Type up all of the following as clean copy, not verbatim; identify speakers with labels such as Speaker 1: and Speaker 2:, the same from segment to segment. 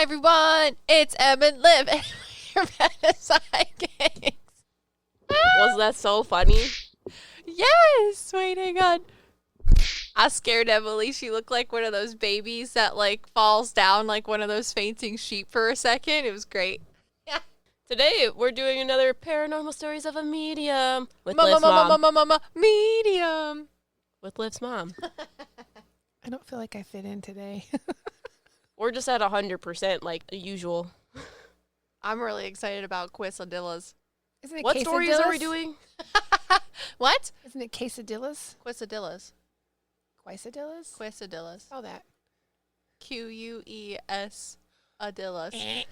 Speaker 1: Hi everyone, it's Em and Liv, and we're Meta Psyckicks.
Speaker 2: Was that so funny?
Speaker 1: Yes! Wait, hang on. I scared Emily. She looked like one of those babies that like falls down like one of those fainting sheep for a second. It was great.
Speaker 2: Today we're doing another paranormal stories of a medium with Liv's mom.
Speaker 1: Medium.
Speaker 2: With Liv's mom.
Speaker 3: I don't feel like I fit in today.
Speaker 2: We're just at 100% like usual.
Speaker 1: I'm really excited about quesadillas.
Speaker 3: Isn't it
Speaker 2: What
Speaker 3: quesadillas?
Speaker 2: stories are we doing?
Speaker 1: What?
Speaker 3: Isn't it quesadillas?
Speaker 1: Quesadillas.
Speaker 3: Quesadillas?
Speaker 1: Quesadillas.
Speaker 3: Oh, that.
Speaker 1: Q-U-E-S. Adillas.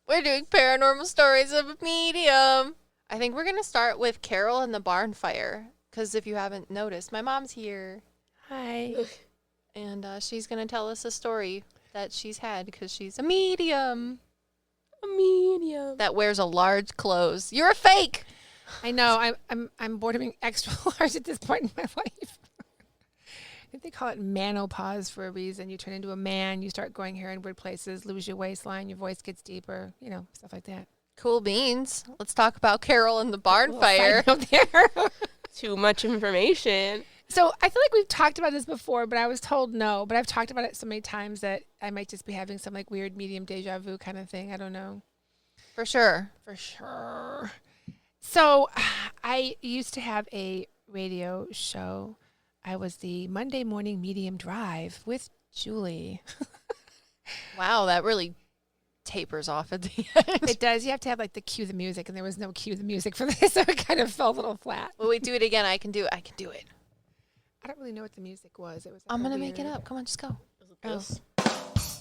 Speaker 1: We're doing paranormal stories of a medium. I think we're going to start with Carol and the barn fire. Because if you haven't noticed, my mom's here.
Speaker 3: Hi.
Speaker 1: And she's going to tell us a story that she's had because she's a medium.
Speaker 2: A medium.
Speaker 1: That wears a large clothes. You're a fake.
Speaker 3: I know. I'm bored of being extra large at this point in my life. I think they call it manopause for a reason. You turn into a man, you start growing hair in weird places, lose your waistline, your voice gets deeper, stuff like that.
Speaker 1: Cool beans. Let's talk about Carol and the barn fire.
Speaker 3: There.
Speaker 2: Too much information.
Speaker 3: So I feel like we've talked about this before, but I was told no. But I've talked about it so many times that I might just be having some like weird medium deja vu kind of thing. I don't know.
Speaker 1: For sure.
Speaker 3: For sure. So I used to have a radio show. I was the Monday morning medium drive with Julie.
Speaker 1: Wow, that really tapers off at the end.
Speaker 3: It does. You have to have like the cue the music, and there was no cue the music for this, so it kind of fell a little flat.
Speaker 1: When we do it again, I can do it. I can do it.
Speaker 3: I don't really know what the music was. It was. Like
Speaker 1: I'm going to make it up. Come on, just go.
Speaker 2: This.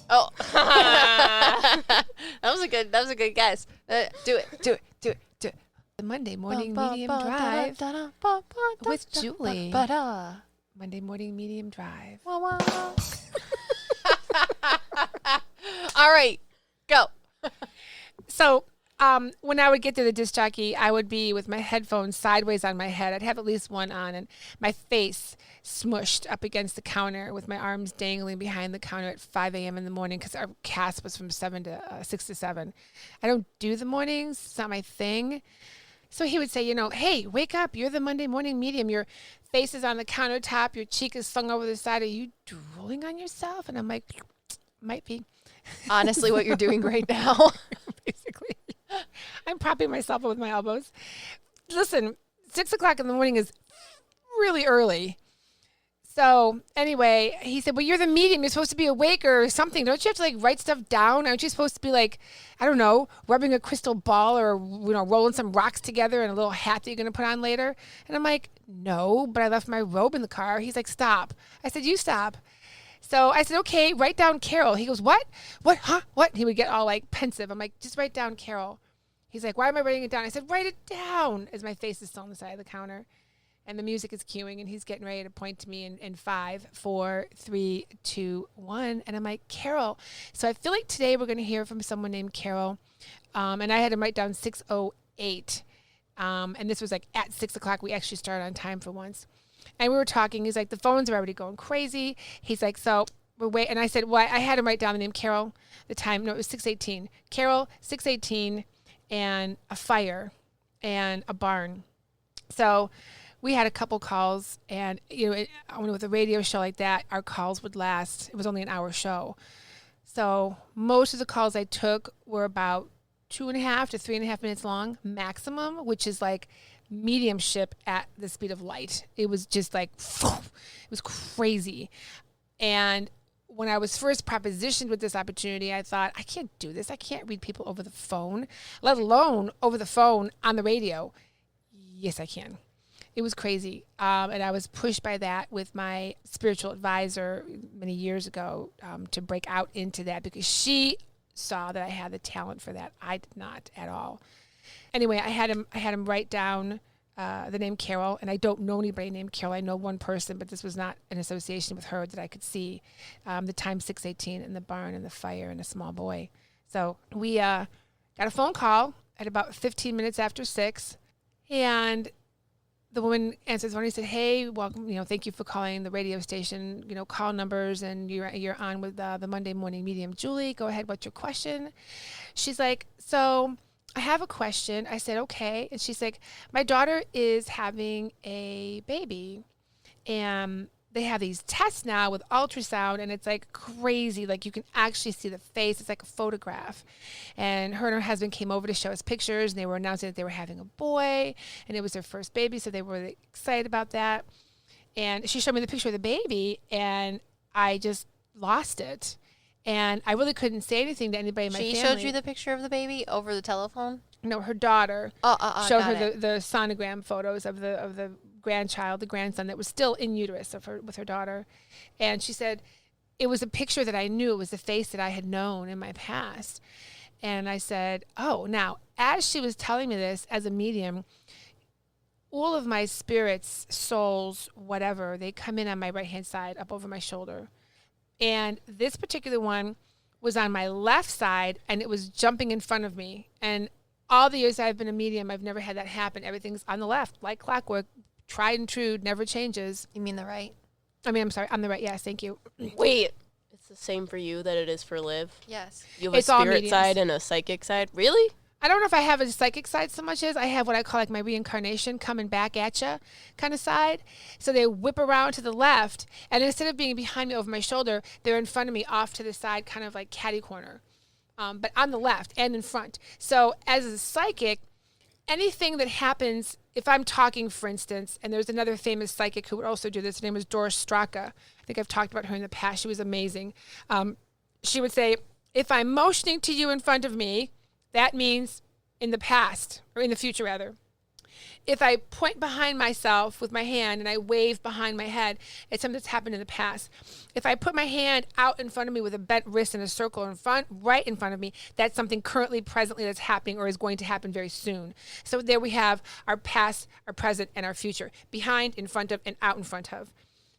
Speaker 1: Oh. that was a good guess. Do it.
Speaker 3: The Monday morning medium drive with Julie. Monday morning medium drive.
Speaker 1: All right, go.
Speaker 3: So when I would get to the disc jockey, I would be with my headphones sideways on my head. I'd have at least one on, and my face smushed up against the counter with my arms dangling behind the counter at 5 a.m. in the morning because our cast was from 6 to 7. I don't do the mornings. It's not my thing. So he would say, hey, wake up. You're the Monday morning medium. Your face is on the countertop. Your cheek is slung over the side. Are you drooling on yourself? And I'm like, might be.
Speaker 1: Honestly, what you're doing right now.
Speaker 3: Basically. I'm propping myself up with my elbows. Listen, 6 o'clock in the morning is really early. So anyway, he said, well, you're the medium. You're supposed to be awake or something. Don't you have to like write stuff down? Aren't you supposed to be like, I don't know, rubbing a crystal ball or, rolling some rocks together in a little hat that you're going to put on later? And I'm like, no, but I left my robe in the car. He's like, stop. I said, you stop. So I said, okay, write down Carol. He goes, what? What? Huh? What? He would get all like pensive. I'm like, just write down Carol. He's like, why am I writing it down? I said, write it down, as my face is still on the side of the counter. And the music is cueing, and he's getting ready to point to me in 5, 4, 3, 2, 1. And I'm like, Carol. So I feel like today we're going to hear from someone named Carol. And I had him write down 6:08. And this was like at 6 o'clock. We actually started on time for once. And we were talking. He's like, the phones are already going crazy. He's like, so we're waiting. And I said, well, I had him write down the name Carol. The time, no, it was 6:18. Carol, 6:18, and a fire and a barn. So we had a couple calls, and with a radio show like that, our calls would last. It was only an hour show. So most of the calls I took were about 2.5 to 3.5 minutes long maximum, which is like mediumship at the speed of light. It was just like, it was crazy. And when I was first propositioned with this opportunity, I thought, I can't do this. I can't read people over the phone, let alone over the phone on the radio. Yes, I can. It was crazy. And I was pushed by that with my spiritual advisor many years ago to break out into that because she saw that I had the talent for that. I did not at all. Anyway, I had him write down the name Carol, and I don't know anybody named Carol. I know one person, but this was not an association with her that I could see. The time 6:18 and the barn and the fire and a small boy. So we got a phone call at about 15 minutes after 6, and the woman answers the phone and said, "Hey, welcome. Thank you for calling the radio station. Call numbers, and you're on with the Monday morning medium, Julie. Go ahead. What's your question?" She's like, "So I have a question." I said, "Okay," and she's like, "My daughter is having a baby, and they have these tests now with ultrasound, and it's like crazy. Like you can actually see the face. It's like a photograph. And her husband came over to show us pictures, and they were announcing that they were having a boy, and it was their first baby, so they were really excited about that. And she showed me the picture of the baby, and I just lost it. And I really couldn't say anything to anybody in my family.
Speaker 1: She showed you the picture of the baby over the telephone?
Speaker 3: No, her daughter showed her the sonogram photos of the grandchild, the grandson that was still in uterus with her daughter. And she said it was a picture that I knew. It was the face that I had known in my past. And I said, oh, now, as she was telling me this as a medium, all of my spirits, souls, whatever, they come in on my right-hand side, up over my shoulder. And this particular one was on my left side, and it was jumping in front of me. And all the years I've been a medium, I've never had that happen. Everything's on the left, like clockwork, tried and true, never changes.
Speaker 1: You mean the right?
Speaker 3: I'm sorry, on the right. Yes, thank you.
Speaker 2: Wait, it's the same for you that it is for Liv?
Speaker 1: Yes.
Speaker 2: You have
Speaker 3: It's
Speaker 2: a
Speaker 3: all
Speaker 2: spirit
Speaker 3: mediums.
Speaker 2: side and a psychic side? Really?
Speaker 3: I don't know if I have a psychic side so much as I have what I call like my reincarnation coming back at you kind of side. So they whip around to the left, and instead of being behind me over my shoulder, they're in front of me off to the side, kind of like catty corner, but on the left and in front. So as a psychic, anything that happens, if I'm talking, for instance, and there's another famous psychic who would also do this, her name was Doris Straka. I think I've talked about her in the past. She was amazing. She would say, if I'm motioning to you in front of me, that means in the past, or in the future rather. If I point behind myself with my hand and I wave behind my head, it's something that's happened in the past. If I put my hand out in front of me with a bent wrist in a circle right in front of me, that's something currently, presently that's happening or is going to happen very soon. So there we have our past, our present, and our future. Behind, in front of, and out in front of.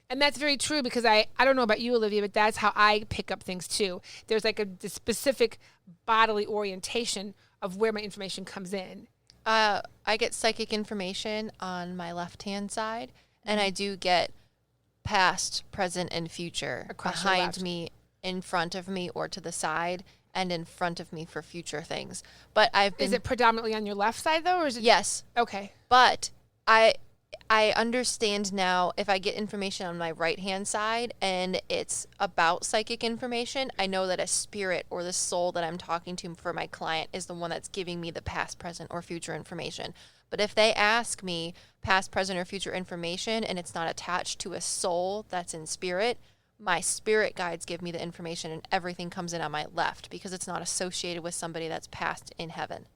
Speaker 3: And that's very true because I don't know about you, Olivia, but that's how I pick up things too. There's like a specific bodily orientation of where my information comes in.
Speaker 1: I get psychic information on my left-hand side, and I do get past, present, and future
Speaker 3: Across your
Speaker 1: behind
Speaker 3: left.
Speaker 1: me, in front of me, or to the side, and in front of me for future things. But I've been...
Speaker 3: Is it predominantly on your left side though, or is it?
Speaker 1: Yes.
Speaker 3: Okay.
Speaker 1: But I understand now if I get information on my right-hand side and it's about psychic information, I know that a spirit or the soul that I'm talking to for my client is the one that's giving me the past, present, or future information. But if they ask me past, present, or future information and it's not attached to a soul that's in spirit, my spirit guides give me the information and everything comes in on my left because it's not associated with somebody that's passed in heaven.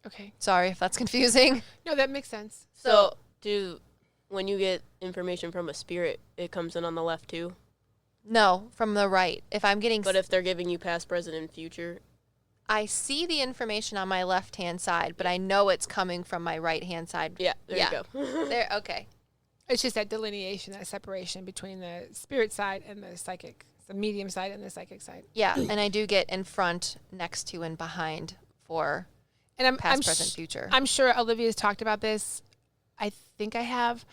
Speaker 3: Okay.
Speaker 1: Sorry if that's confusing.
Speaker 3: No, that makes sense.
Speaker 2: So, when you get information from a spirit, it comes in on the left too?
Speaker 1: No, from the right. If I'm getting...
Speaker 2: But if they're giving you past, present, and future?
Speaker 1: I see the information on my left-hand side, but I know it's coming from my right-hand side.
Speaker 2: Yeah, there
Speaker 1: Yeah.
Speaker 2: you go.
Speaker 1: There, okay.
Speaker 3: It's just that delineation, that separation between the spirit side and the psychic, the medium side and the psychic side.
Speaker 1: Yeah, and I do get in front, next to, and behind for
Speaker 3: And I'm
Speaker 1: past, present, future.
Speaker 3: I'm sure Olivia's talked about this. I think I have,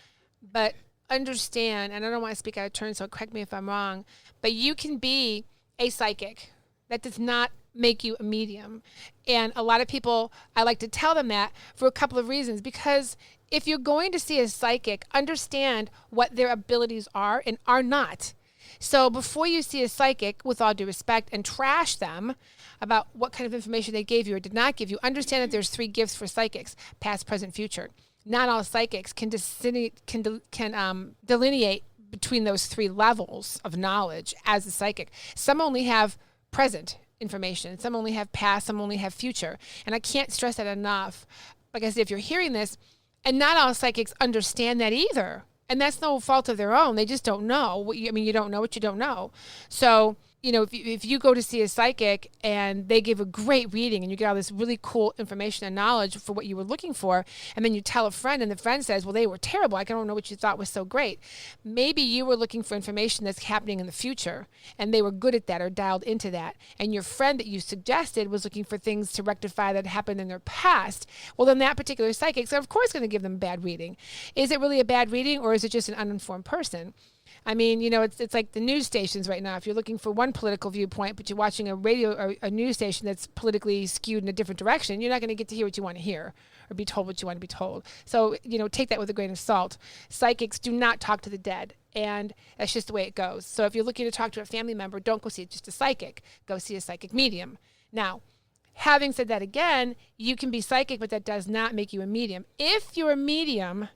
Speaker 3: but understand, and I don't want to speak out of turn, so correct me if I'm wrong, but you can be a psychic. That does not make you a medium. And a lot of people, I like to tell them that for a couple of reasons, because if you're going to see a psychic, understand what their abilities are and are not. So before you see a psychic, with all due respect, and trash them about what kind of information they gave you or did not give you, understand that there's 3 gifts for psychics: past, present, future. Not all psychics can delineate between those 3 levels of knowledge as a psychic. Some only have present information. Some only have past. Some only have future. And I can't stress that enough. Like I said, if you're hearing this, and not all psychics understand that either. And that's no fault of their own. They just don't know. You don't know what you don't know. So if you go to see a psychic and they give a great reading and you get all this really cool information and knowledge for what you were looking for, and then you tell a friend and the friend says, well, they were terrible. I don't know what you thought was so great. Maybe you were looking for information that's happening in the future and they were good at that or dialed into that. And your friend that you suggested was looking for things to rectify that happened in their past. Well, then that particular psychic's of course going to give them a bad reading. Is it really a bad reading, or is it just an uninformed person? I mean, it's like the news stations right now. If you're looking for one political viewpoint, but you're watching a radio or a news station that's politically skewed in a different direction, you're not going to get to hear what you want to hear or be told what you want to be told. So, take that with a grain of salt. Psychics do not talk to the dead, and that's just the way it goes. So if you're looking to talk to a family member, don't go see just a psychic. Go see a psychic medium. Now, having said that again, you can be psychic, but that does not make you a medium. If you're a medium,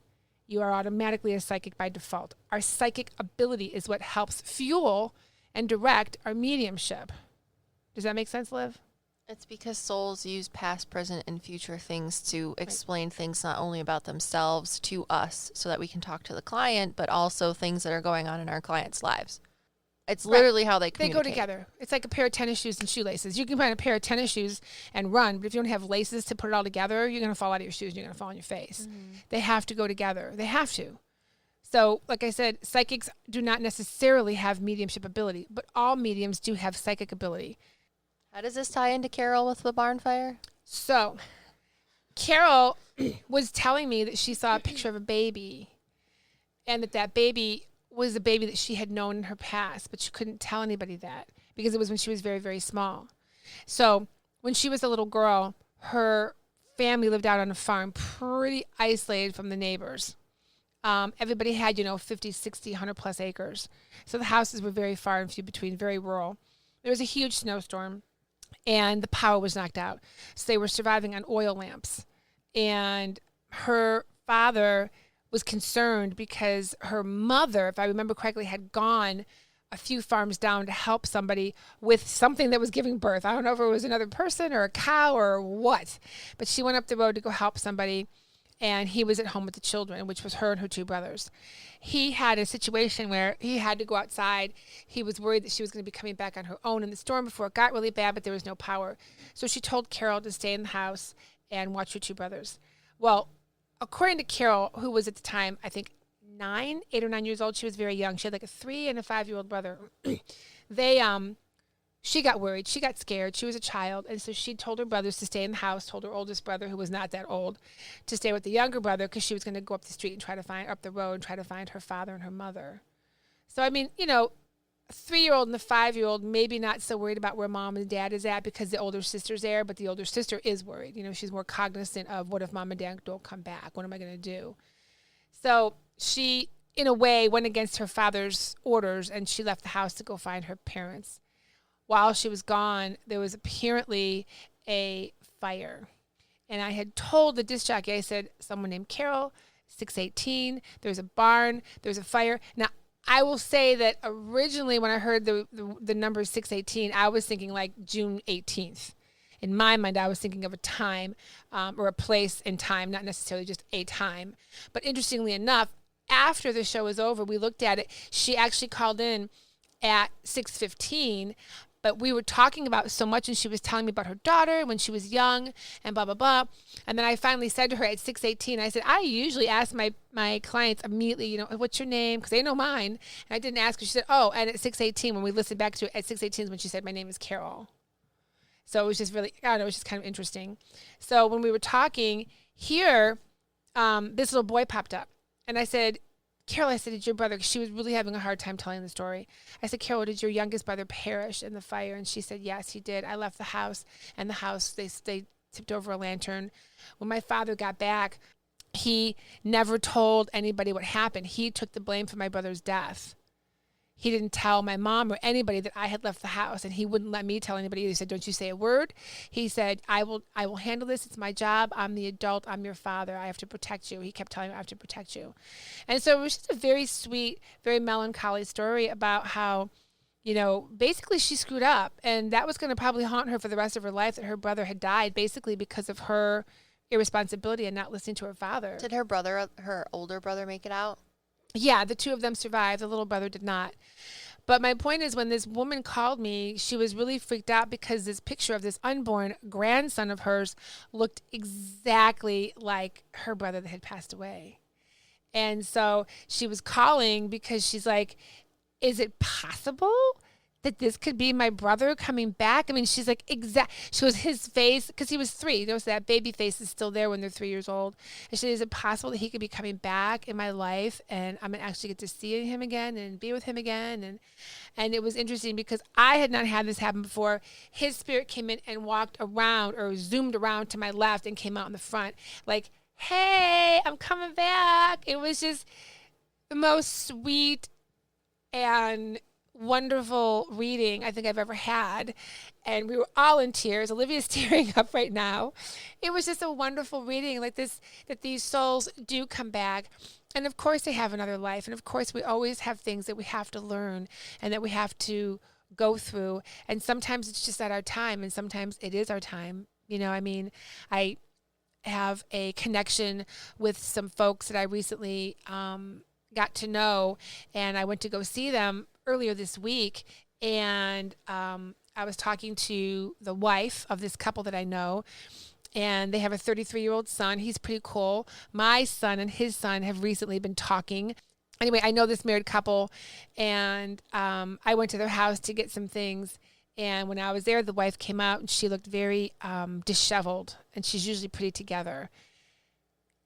Speaker 3: you are automatically a psychic by default. Our psychic ability is what helps fuel and direct our mediumship. Does that make sense, Liv?
Speaker 1: It's because souls use past, present, and future things to explain things not only about themselves to us so that we can talk to the client, but also things that are going on in our clients' lives. It's literally how they communicate.
Speaker 3: They go together. It's like a pair of tennis shoes and shoelaces. You can find a pair of tennis shoes and run, but if you don't have laces to put it all together, you're going to fall out of your shoes and you're going to fall on your face. Mm-hmm. They have to go together. They have to. So, like I said, psychics do not necessarily have mediumship ability, but all mediums do have psychic ability.
Speaker 1: How does this tie into Carol with the barn fire?
Speaker 3: So, Carol was telling me that she saw a picture of a baby and that baby was a baby that she had known in her past, but she couldn't tell anybody that because it was when she was very, very small. So when she was a little girl, her family lived out on a farm, pretty isolated from the neighbors. Everybody had, 50, 60, 100 plus acres. So the houses were very far and few between, very rural. There was a huge snowstorm and the power was knocked out. So they were surviving on oil lamps. And her father was concerned because her mother, if I remember correctly, had gone a few farms down to help somebody with something that was giving birth. I don't know if it was another person or a cow or what, but she went up the road to go help somebody, and he was at home with the children, which was her and her two brothers. He had a situation where he had to go outside. He was worried that she was going to be coming back on her own in the storm before it got really bad, but there was no power. So she told Carol to stay in the house and watch her two brothers. Well, according to Carol, who was at the time, I think 8 or 9 years old, she was very young. She had like a 3 and a 5-year-old brother. She got worried. She got scared. She was a child. And so she told her brothers to stay in the house, told her oldest brother, who was not that old, to stay with the younger brother because she was going to go up the street and try to find her father and her mother. So, I mean, a 3-year-old and a 5-year-old maybe not so worried about where mom and dad is at because the older sister's there, but the older sister is worried. She's more cognizant of what if mom and dad don't come back? What am I going to do? So she, in a way, went against her father's orders and she left the house to go find her parents. While she was gone, there was apparently a fire. And I had told the disc jockey, I said, someone named Carol, 618, there's a barn, there's a fire. Now, I will say that originally when I heard the number 618, I was thinking like June 18th. In my mind, I was thinking of a time or a place and time, not necessarily just a time. But interestingly enough, after the show was over, we looked at it. She actually called in at 6:15, but we were talking about so much, and she was telling me about her daughter when she was young and blah, blah, blah. And then I finally said to her at 6:18, I said, I usually ask my clients immediately, what's your name? Because they know mine. And I didn't ask her. She said, oh, and at 6:18, when we listened back to it, at 6:18 is when she said, my name is Carol. So it was just really, I don't know, it was just kind of interesting. So when we were talking here, this little boy popped up. And I said, Carol, I said, did your brother, because she was really having a hard time telling the story. I said, Carol, did your youngest brother perish in the fire? And she said, yes, he did. I left the house, and the house, they tipped over a lantern. When my father got back, he never told anybody what happened. He took the blame for my brother's death. He didn't tell my mom or anybody that I had left the house, and he wouldn't let me tell anybody. He said, don't you say a word. He said, I will handle this. It's my job. I'm the adult. I'm your father. I have to protect you. He kept telling me I have to protect you. And so it was just a very sweet, very melancholy story about how, basically she screwed up, and that was going to probably haunt her for the rest of her life, that her brother had died basically because of her irresponsibility and not listening to her father.
Speaker 1: Did her older brother make it out?
Speaker 3: Yeah, the two of them survived. The little brother did not. But my point is, when this woman called me, she was really freaked out because this picture of this unborn grandson of hers looked exactly like her brother that had passed away. And so she was calling because she's like, is it possible that this could be my brother coming back? I mean, she's like, she was his face, because he was 3. You know, so that baby face is still there when they're 3 years old. And she said, is it possible that he could be coming back in my life and I'm going to actually get to see him again and be with him again? And it was interesting because I had not had this happen before. His spirit came in and walked around or zoomed around to my left and came out in the front like, hey, I'm coming back. It was just the most sweet and wonderful reading I think I've ever had, and we were all in tears. Olivia's tearing up right now. It was just a wonderful reading, like this, that these souls do come back, and of course they have another life, and of course we always have things that we have to learn and that we have to go through, and sometimes it's just at our time, and sometimes it is our time. You know, I mean, I have a connection with some folks that I recently got to know, and I went to go see them earlier this week, and I was talking to the wife of this couple that I know, and they have a 33-year-old son. He's pretty cool. My son and his son have recently been talking. Anyway, I know this married couple, and I went to their house to get some things, and when I was there, the wife came out, and she looked very disheveled, and she's usually pretty together.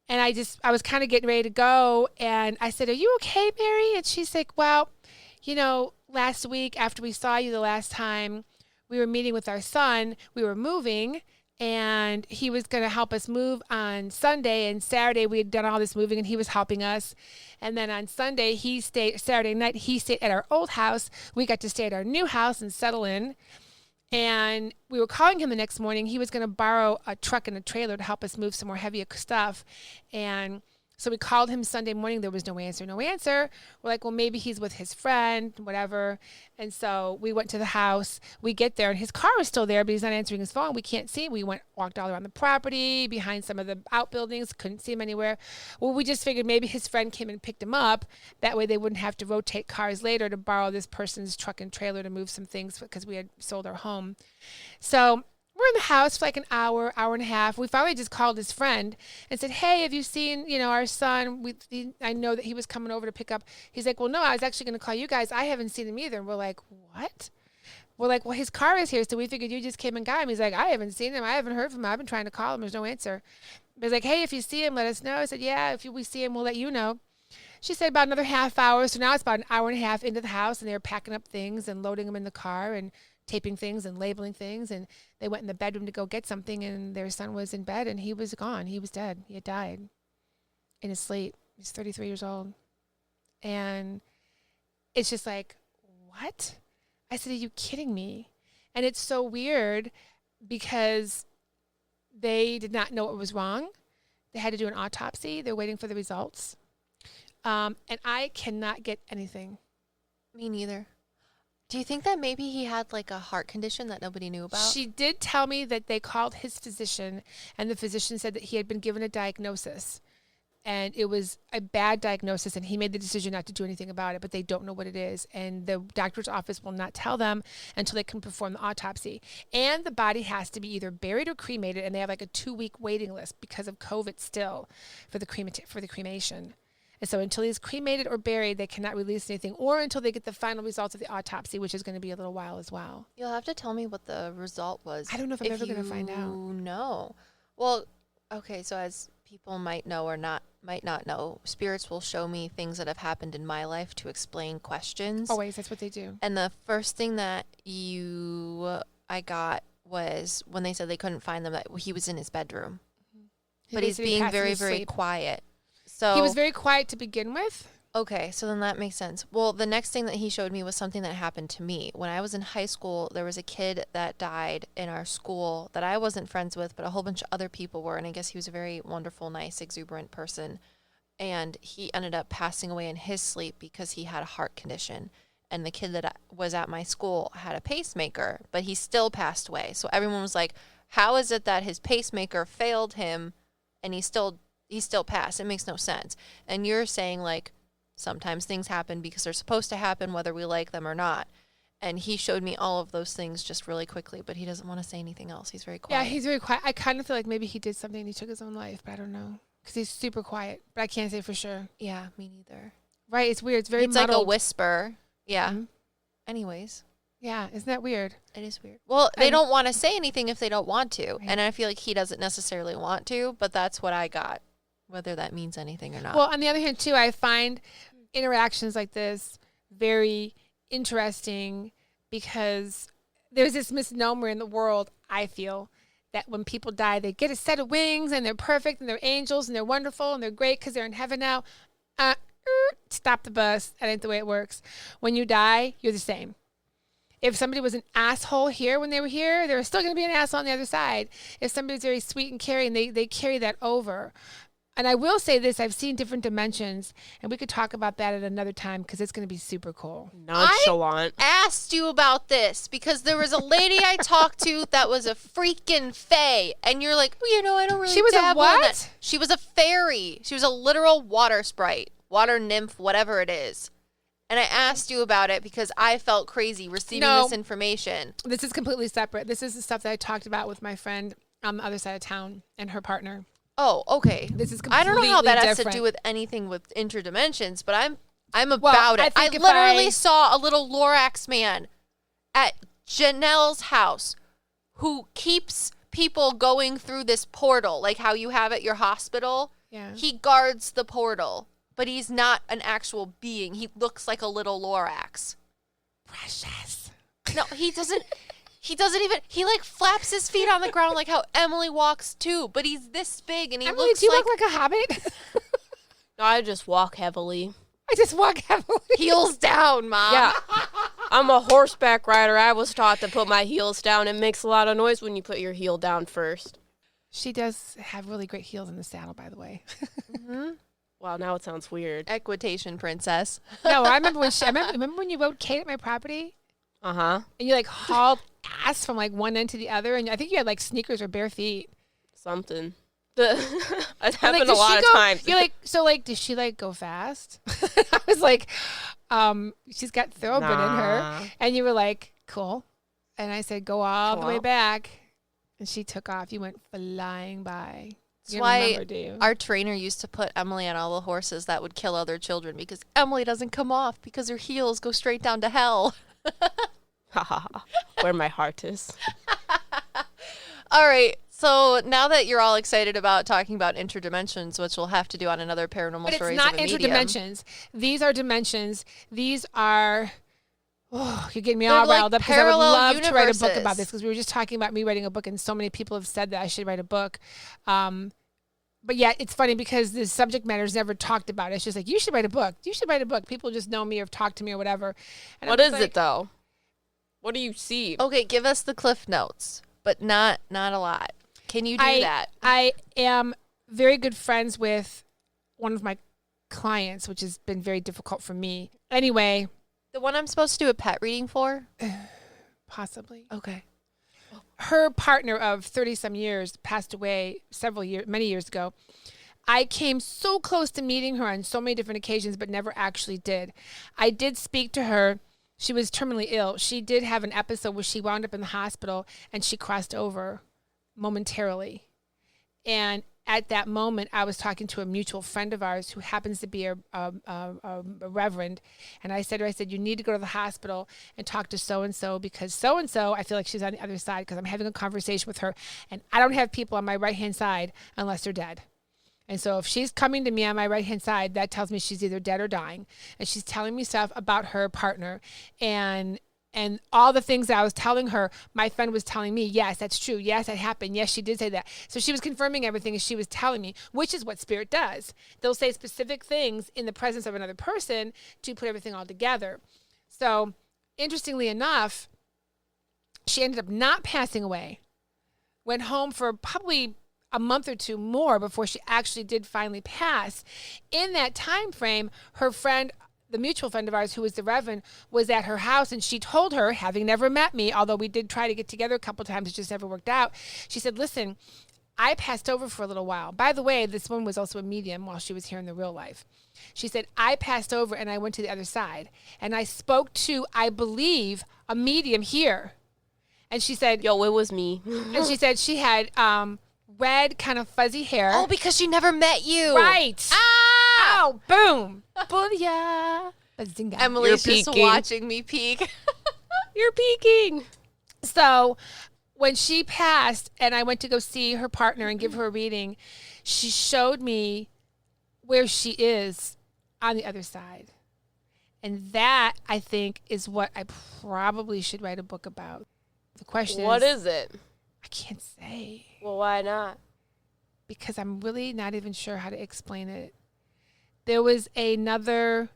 Speaker 3: And I was kind of getting ready to go, and I said, are you okay, Mary? And she's like, well, you know, last week after we saw you the last time, we were meeting with our son. We were moving, and he was going to help us move on Sunday. And Saturday, we had done all this moving, and he was helping us. And then on Sunday, Saturday night, he stayed at our old house. We got to stay at our new house and settle in. And we were calling him the next morning. He was going to borrow a truck and a trailer to help us move some more heavy stuff. And so we called him Sunday morning. There was no answer. We're like, well, maybe he's with his friend, whatever. And so we went to the house. We get there, and his car is still there, but he's not answering his phone. We can't see him. We walked all around the property, behind some of the outbuildings, couldn't see him anywhere. Well, we just figured maybe his friend came and picked him up. That way they wouldn't have to rotate cars later to borrow this person's truck and trailer to move some things because we had sold our home. So we're in the house for like an hour and a half. We finally just called his friend and said, hey, have you seen, our son? I know that he was coming over to pick up. He's like, well, no, I was actually going to call you guys. I haven't seen him either. And we're like, what? We're like, well, his car is here, so we figured you just came and got him. He's like, I haven't seen him. I haven't heard from him. I've been trying to call him. There's no answer. But he's like, hey, if you see him, let us know. I said, yeah, if we see him, we'll let you know. She said about another half hour. So now it's about an hour and a half into the house, and they were packing up things and loading them in the car and taping things and labeling things, and they went in the bedroom to go get something, and their son was in bed, and he was gone. He was dead. He had died in his sleep. He's 33 years old. And it's just like, what? I said, are you kidding me? And it's so weird because they did not know what was wrong. They had to do an autopsy. They're waiting for the results. And I cannot get anything.
Speaker 1: Me neither. Do you think that maybe he had like a heart condition that nobody knew about?
Speaker 3: She did tell me that they called his physician, and the physician said that he had been given a diagnosis, and it was a bad diagnosis, and he made the decision not to do anything about it, but they don't know what it is, and the doctor's office will not tell them until they can perform the autopsy. And the body has to be either buried or cremated, and they have like a 2-week waiting list because of COVID still for the cremation. And so until he's cremated or buried, they cannot release anything, or until they get the final results of the autopsy, which is going to be a little while as well.
Speaker 1: You'll have to tell me what the result was.
Speaker 3: I don't know if I'm ever going to find out.
Speaker 1: No. Well, okay, so as people might know or might not know, spirits will show me things that have happened in my life to explain questions.
Speaker 3: Always, that's what they do.
Speaker 1: And the first thing that I got was when they said they couldn't find them, that he was in his bedroom. But he's being very, very quiet. So
Speaker 3: he was very quiet to begin with.
Speaker 1: Okay, so then that makes sense. Well, the next thing that he showed me was something that happened to me. When I was in high school, there was a kid that died in our school that I wasn't friends with, but a whole bunch of other people were. And I guess he was a very wonderful, nice, exuberant person. And he ended up passing away in his sleep because he had a heart condition. And the kid that was at my school had a pacemaker, but he still passed away. So everyone was like, how is it that his pacemaker failed him and he still passed? It makes no sense. And you're saying like Sometimes things happen because they're supposed to happen, whether we like them or not. And he showed me all of those things just really quickly, but he doesn't want to say anything else. He's very quiet.
Speaker 3: Yeah, he's very quiet. I kind of feel like maybe he did something and he took his own life, but I don't know. Because he's super quiet, but I can't say for sure.
Speaker 1: Yeah, me neither.
Speaker 3: Right, it's weird. It's very
Speaker 1: It's
Speaker 3: muddled.
Speaker 1: like a whisper. Yeah.
Speaker 3: Mm-hmm.
Speaker 1: Anyways.
Speaker 3: Yeah, isn't that weird?
Speaker 1: It is weird. Well, they don't want to say anything if they don't want to. Right. And I feel like he doesn't necessarily want to, but that's what I got, whether that means anything or not.
Speaker 3: Well, on the other hand, too, I find interactions like this very interesting because there's this misnomer in the world, I feel, that when people die, they get a set of wings and they're perfect and they're angels and they're wonderful and they're great because they're in heaven now. Stop the bus. That ain't the way it works. When you die, you're the same. If somebody was an asshole here when they were here, they're still going to be an asshole on the other side. If somebody's very sweet and caring, they carry that over. And I will say this, I've seen different dimensions, and we could talk about that at another time because it's going to be super cool.
Speaker 2: Nonchalant.
Speaker 1: I asked you about this because there was a lady I talked to that was a freaking fae, and you're like, well, I don't really
Speaker 3: She was a
Speaker 1: dabble in
Speaker 3: what?
Speaker 1: that. She was a fairy. She was a literal water sprite, water nymph, whatever it is. And I asked you about it because I felt crazy receiving this information.
Speaker 3: This is completely separate. This is the stuff that I talked about with my friend on the other side of town and her partner.
Speaker 1: Oh, okay.
Speaker 3: This is
Speaker 1: I don't know how that has
Speaker 3: different.
Speaker 1: to do with anything with interdimensions, but I'm about it. I
Speaker 3: think if
Speaker 1: literally saw a little Lorax man at Janelle's house who keeps people going through this portal, like how you have at your hospital.
Speaker 3: Yeah.
Speaker 1: He guards the portal, but he's not an actual being. He looks like a little Lorax.
Speaker 3: Precious.
Speaker 1: No, he doesn't. He doesn't even, he like flaps his feet on the ground like how Emily walks too, but he's this big and he
Speaker 3: Emily,
Speaker 1: looks
Speaker 3: do you
Speaker 1: like,
Speaker 3: look like a hobbit?
Speaker 2: No, I just walk heavily.
Speaker 3: I just walk heavily.
Speaker 1: heels down, Mom.
Speaker 2: Yeah. I'm a horseback rider. I was taught to put my heels down. It makes a lot of noise when you put your heel down first.
Speaker 3: She does have really great heels in the saddle, by the way.
Speaker 1: Mm-hmm.
Speaker 2: Wow, now it sounds weird.
Speaker 1: Equitation princess.
Speaker 3: No, I remember remember when you rode Kate at my property?
Speaker 2: Uh-huh.
Speaker 3: And you like hauled ass from like one end to the other, and I think you had like sneakers or bare feet.
Speaker 2: Something. It happened
Speaker 3: like,
Speaker 2: a lot of times.
Speaker 3: You're like, so like, does she like go fast? I was like, she's got thoroughbred in her. And you were like, cool. And I said, go all the way back. And she took off. You went flying by.
Speaker 1: That's
Speaker 3: You
Speaker 1: why
Speaker 3: remember, do you?
Speaker 1: our trainer used to put Emily on all the horses that would kill other children because Emily doesn't come off because her heels go straight down to hell.
Speaker 2: Ha ha ha. Where my heart is.
Speaker 1: All right. So now that you're all excited about talking about interdimensions, which we'll have to do on another paranormal
Speaker 3: But
Speaker 1: stories
Speaker 3: it's not
Speaker 1: of a medium.
Speaker 3: interdimensions. These are dimensions. These are. Oh, you're getting me
Speaker 1: They're
Speaker 3: all
Speaker 1: like
Speaker 3: riled up because I would
Speaker 1: parallel
Speaker 3: love to write a book
Speaker 1: universes.
Speaker 3: about this because we were just talking about me writing a book and so many people have said that I should write a book. But yeah, it's funny because the subject matter is never talked about. It's just like, you should write a book. You should write a book. People just know me or have talked to me or whatever. And
Speaker 2: What
Speaker 3: I'm
Speaker 2: is
Speaker 3: just
Speaker 2: it though? What do you see?
Speaker 1: Okay, give us the cliff notes, but not a lot. Can you do that?
Speaker 3: I am very good friends with one of my clients, which has been very difficult for me. Anyway.
Speaker 1: The one I'm supposed to do a pet reading for?
Speaker 3: Possibly.
Speaker 1: Okay.
Speaker 3: Her partner of 30-some years passed away many years ago. I came so close to meeting her on so many different occasions, but never actually did. I did speak to her. She was terminally ill. She did have an episode where she wound up in the hospital and she crossed over momentarily. And at that moment, I was talking to a mutual friend of ours who happens to be a reverend. And I said to her, you need to go to the hospital and talk to so-and-so because so-and-so, I feel like she's on the other side because I'm having a conversation with her. And I don't have people on my right-hand side unless they're dead. And so if she's coming to me on my right-hand side, that tells me she's either dead or dying. And she's telling me stuff about her partner. And all the things that I was telling her, my friend was telling me, yes, that's true. Yes, that happened. Yes, she did say that. So she was confirming everything as she was telling me, which is what spirit does. They'll say specific things in the presence of another person to put everything all together. So interestingly enough, she ended up not passing away, went home for probably a month or two more before she actually did finally pass. In that time frame, her friend, the mutual friend of ours who was the reverend, was at her house, and she told her, having never met me, although we did try to get together a couple times, it just never worked out. She said, listen, I passed over for a little while. By the way, this woman was also a medium while she was here in the real life. She said, I passed over and I went to the other side. And I spoke to, I believe, a medium here. And she said,
Speaker 2: Yo, it was me.
Speaker 3: and she said she had red kind of fuzzy hair.
Speaker 1: Oh, because she never met you.
Speaker 3: Right.
Speaker 1: Ah!
Speaker 3: Oh, boom. Booyah. Bazinga.
Speaker 1: Emily's
Speaker 2: You're
Speaker 1: just
Speaker 2: peeking.
Speaker 1: watching me peek.
Speaker 2: You're peeking.
Speaker 3: So when she passed and I went to go see her partner and give her a reading, she showed me where she is on the other side. And that, I think, is what I probably should write a book about. The question
Speaker 2: What is it?
Speaker 3: I can't say
Speaker 2: Well, why not?
Speaker 3: because I'm really not even sure how to explain it. There was another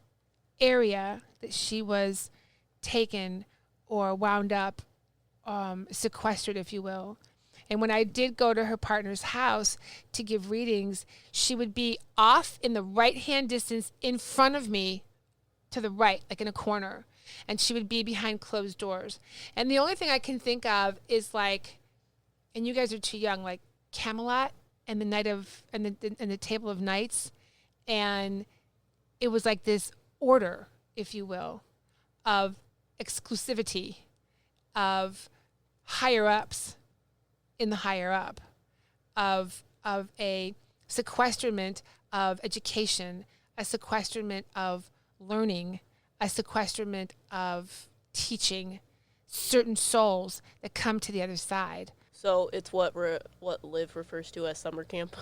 Speaker 3: area that she was taken or wound up, sequestered, if you will. And when I did go to her partner's house to give readings, she would be off in the right-hand distance in front of me to the right, like in a corner. And she would be behind closed doors. And the only thing I can think of is like, and you guys are too young, like Camelot and the night of, and the Table of Nights. And it was like this order, if you will, of exclusivity, of higher ups in the higher up, of a sequesterment of education, a sequesterment of learning, a sequesterment of teaching certain souls that come to the other side.
Speaker 2: So it's what Liv refers to as summer camp